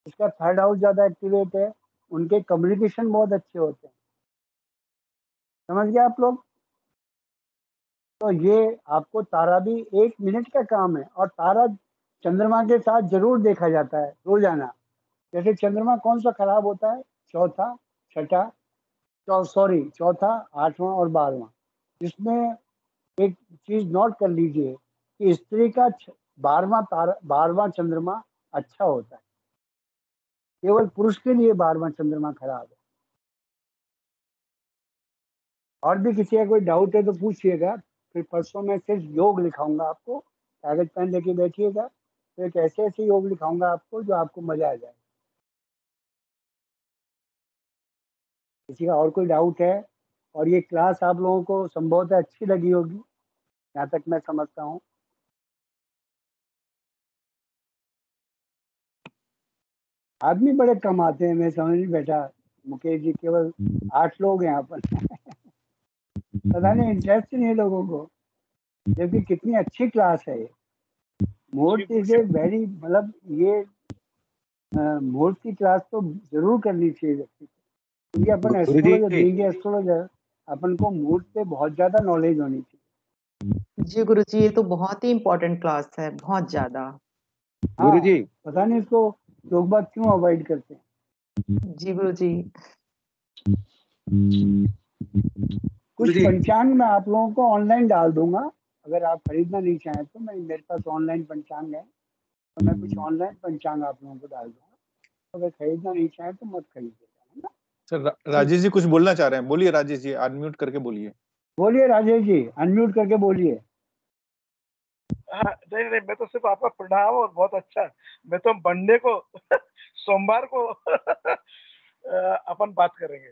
उसका 3rd हाउस ज्यादा एक्टिवेट है, उनके कम्युनिकेशन बहुत अच्छे होते हैं। समझ गए आप लोग। तो ये आपको तारा भी 1 मिनट का काम है, और तारा चंद्रमा के साथ जरूर देखा जाता है रोजाना। जैसे चंद्रमा कौन सा खराब होता है, चौथा, छठा, सॉरी चौथा, 8वां और 12वां। इसमें एक चीज नोट कर लीजिए कि स्त्री का 12वां तारा, 12वां चंद्रमा अच्छा होता है। केवल पुरुष के लिए 12वां चंद्रमा खराब है। और भी किसी का कोई डाउट है तो पूछिएगा, फिर परसों मैं सिर्फ योग लिखाऊंगा आपको, कागज पेन लेके बैठिएगा, तो एक ऐसे ऐसे योग लिखाऊंगा आपको जो आपको मजा आ जाए। किसी का और कोई डाउट है? और ये क्लास आप लोगों को संभवतः अच्छी लगी होगी, जहाँ तक मैं समझता हूँ। आदमी बड़े कम आते हैं, मैं समझ नहीं बैठा। मुकेश जी, केवल 8 लोग हैं यहाँ पर। पता नहीं इंटरेस्ट नहीं है लोगों को, जबकि कितनी अच्छी क्लास है ये। मुहूर्त इज ए वेरी, मतलब ये मुहूर्त की क्लास तो जरूर करनी चाहिए व्यक्ति को, क्योंकि अपन गुरुजी एस्ट्रोलॉजर, बीइंग एस्ट्रोलॉजर, अपन को मुहूर्त पे बहुत ज्यादा नॉलेज होनी चाहिए। जी गुरुजी, ये तो बहुत ही इम्पोर्टेंट क्लास है, बहुत ज्यादा। हाँ, गुरुजी पता नहीं इसको लोग बाग क्यों अवॉइड करते हैं। जी गुरुजी। कुछ गुरुजी पंचांग मैं आप लोगों को ऑनलाइन डाल दूंगा, अगर आप खरीदना नहीं चाहें तो। मैं, मेरे पास ऑनलाइन पंचांग है, तो मैं कुछ ऑनलाइन पंचांग आप लोगों को डाल दूंगा। तो अगर खरीदना नहीं चाहें तो मत खरीदिएगा, है ना। सर राजेश जी कुछ बोलना चाह रहे हैं, बोलिए राजेश जी, अनम्यूट करके बोलिए। बोलिए राजेश जी, अनम्यूट करके बोलिए। हाँ, नहीं नहीं, मैं तो सिर्फ आपका प्रणाम और बहुत अच्छा। मैं तो मंडे को सोमवार को अपन बात करेंगे।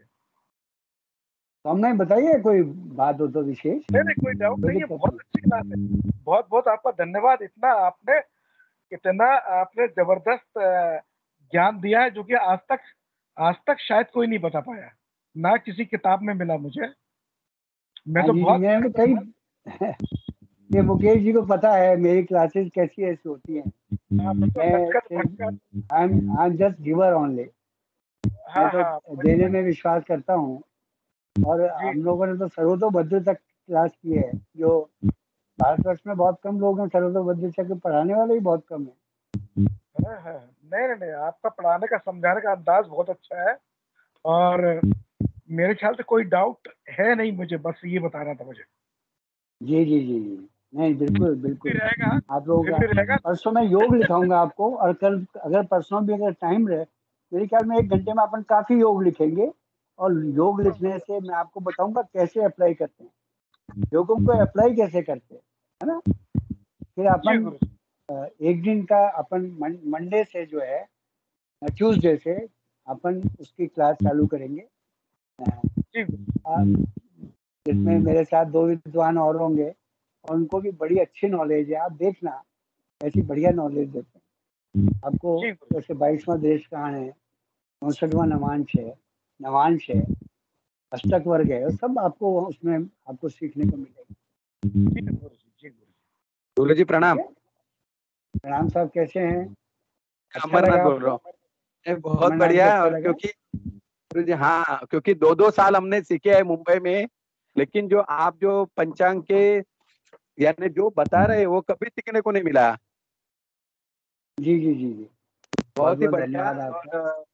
तो हमें बताइए, कोई बात हो तो विशेष। नहीं नहीं, कोई डाउट नहीं है, बहुत अच्छी क्लास है। बहुत बहुत आपका धन्यवाद। इतना आपने जबरदस्त ज्ञान दिया है, जो कि आज तक शायद कोई नहीं बता पाया, ना किसी किताब में मिला मुझे। मैं तो बहुत मैं कई ये मुकेश जी को पता है मेरी क्लासेस कैसी ऐसी होती हैं। I am just giver only. मैं तो देने में विश्वास करता हूँ। और हम लोगों ने तो सर्वतोभद्र तक क्लास की है, जो भारतवर्ष में बहुत कम लोग हैं। सर्वतोभद्र तक पढ़ाने वाले ही बहुत कम है। नहीं नहीं, आपका पढ़ाने का, समझाने का अंदाज बहुत अच्छा है, और मेरे ख्याल से कोई डाउट है नहीं मुझे, बस ये बताना था मुझे। जी जी जी जी, नहीं बिल्कुल बिल्कुल। आप लोगों का परसों मैं योग लिखाऊंगा आपको, और कल अगर परसों भी अगर टाइम रहे, मेरे ख्याल में 1 घंटे में अपन काफी योग लिखेंगे। और योग लिखने से मैं आपको बताऊंगा कैसे अप्लाई करते हैं, योगों को अप्लाई कैसे करते हैं, है ना। फिर अपन एक दिन का अपन मंडे से जो है, ट्यूसडे से अपन उसकी क्लास चालू करेंगे, जिसमें मेरे साथ 2 विद्वान और होंगे, और उनको भी बड़ी अच्छी नॉलेज है। आप देखना, ऐसी बढ़िया नॉलेज देते हैं आपको। जैसे 22वां देश कहाँ है, 64वां नवांश है, अष्टक वर्ग है, सब आपको उसमें आपको सीखने को मिलेगा। गुरुजी प्रणाम। प्रणाम साहब, कैसे हैं? अच्छा अमरनाथ लगा बोल रहा हूँ। बहुत बढ़िया। और क्योंकि गुरुजी, हाँ, क्योंकि 2-2 साल हमने सीखे हैं मुंबई में, लेकिन जो आप जो पंचांग के यानी जो बता रहे वो कभी सीखने को नहीं मिला। जी जी जी जी, बहुत ही बढ़िया। धन्यवाद आपका।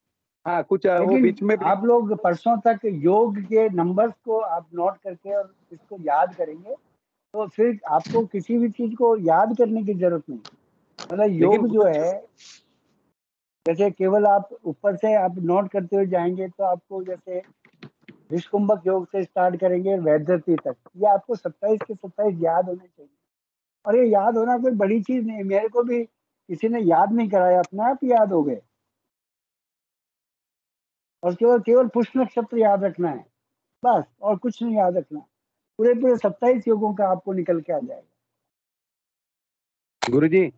हाँ, कुछ वो बीच में आप लोग परसों तक योग के नंबर्स को आप नोट करके और इसको याद करेंगे, तो फिर आपको किसी भी चीज को याद करने की जरूरत नहीं। मतलब योग जो है, जैसे केवल आप ऊपर से आप नोट करते हुए जाएंगे, तो आपको जैसे विश्वकुंभक योग से स्टार्ट करेंगे वैद्यति तक, ये आपको 27 के 27 याद होने चाहिए। और ये याद होना कोई बड़ी चीज नहीं है, मेरे को भी किसी ने याद नहीं कराया, अपने आप याद हो गए। और केवल पुष्प नक्षत्र याद रखना है, बस, और कुछ नहीं याद रखना। पूरे 27 योगों का आपको निकल के आ जाएगा। गुरुजी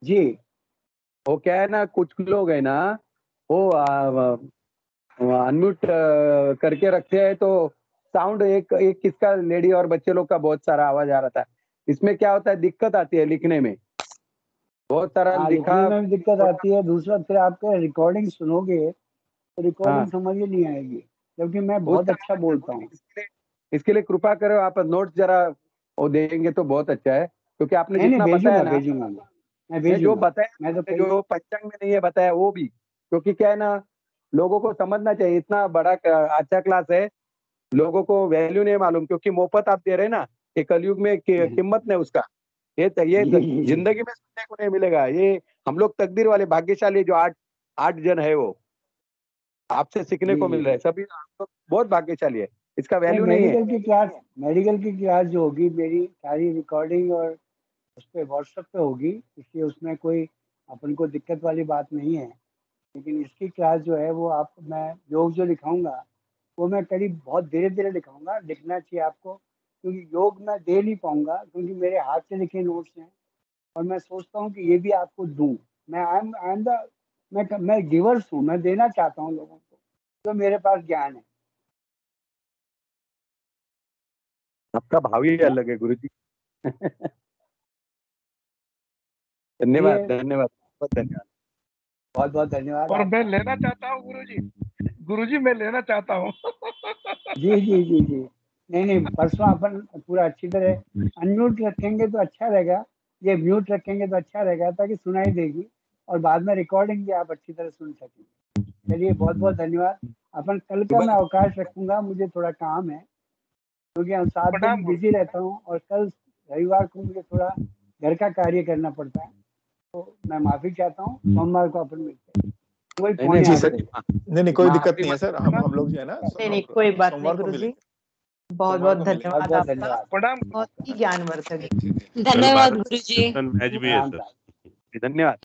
जी, वो क्या है ना, कुछ लोग है ना, वो अनम्यूट करके रखते हैं, तो साउंड एक किसका, लेडी और बच्चे लोग का बहुत सारा आवाज आ रहा था। इसमें क्या होता है, दिक्कत आती है लिखने में, बहुत सारा लिखा। लिखने में दिक्कत आती है। दूसरा, फिर आपके रिकॉर्डिंग सुनोगे तो रिकॉर्डिंग समझ ही नहीं आएगी, क्योंकि मैं बहुत अच्छा बोलता हूँ। इसके लिए कृपा करो, आप नोट जरा वो देंगे तो बहुत अच्छा है, क्योंकि आपने जितना बताया ना, जो बताया, जो पंचांग में नहीं है बताया वो भी, क्योंकि क्या है ना, लोगों को समझना चाहिए। इतना बड़ा अच्छा क्लास है, लोगों को वैल्यू नहीं मालूम, क्योंकि मोफत आप दे रहे हैं ना, ये कलयुग में कीमत नहीं उसका। ये जिंदगी में सुनने को नहीं मिलेगा। ये हम लोग तकदीर वाले भाग्यशाली जो 8 जन है वो आपसे सीखने को मिल रहा है। सभी बहुत भाग्यशाली है, इसका वैल्यू नहीं है। मेडिकल की क्लास जो होगी मेरी सारी रिकॉर्डिंग और उस पर व्हाट्सएप पे होगी, इसलिए उसमें कोई अपन को दिक्कत वाली बात नहीं है। लेकिन इसकी क्लास जो है वो आप मैं योग जो लिखाऊंगा वो मैं करीब बहुत धीरे धीरे लिखाऊंगा, लिखना चाहिए आपको, क्योंकि योग मैं दे नहीं पाऊंगा क्योंकि मेरे हाथ से लिखे नोट्स हैं और मैं सोचता हूँ कि ये भी आपको दूं। मैं गिवर्स हूँ, मैं देना चाहता हूँ लोगों को जो मेरे पास ज्ञान है। आपका भाव ही अलग है गुरुजी। धन्यवाद धन्यवाद बहुत धन्यवाद, बहुत बहुत धन्यवाद। और मैं लेना चाहता हूँ गुरुजी मैं लेना चाहता हूँ। जी जी जी जी, नहीं परसों अपन पूरा अच्छी तरह अनम्यूट रखेंगे तो अच्छा रहेगा, ये म्यूट रखेंगे तो अच्छा रहेगा ताकि सुनाई देगी और बाद में रिकॉर्डिंग भी आप अच्छी तरह सुन सकेंगे। चलिए बहुत बहुत धन्यवाद। अपन कल का मैं अवकाश रखूंगा, मुझे थोड़ा काम है क्योंकि हम 7 दिन बिजी रहता हूँ और कल रविवार को मुझे थोड़ा घर का कार्य करना पड़ता है, तो मैं माफी चाहता हूँ। सोमवार को अपन मिलते हैं। नहीं कोई दिक्कत नहीं है सर, हम लोग जो है ना नहीं कोई बात नहीं गुरुजी, बहुत बहुत धन्यवाद आपका, प्रणाम, बहुत ही ज्ञानवर्धक। धन्यवाद गुरुजी, धन्यवाद।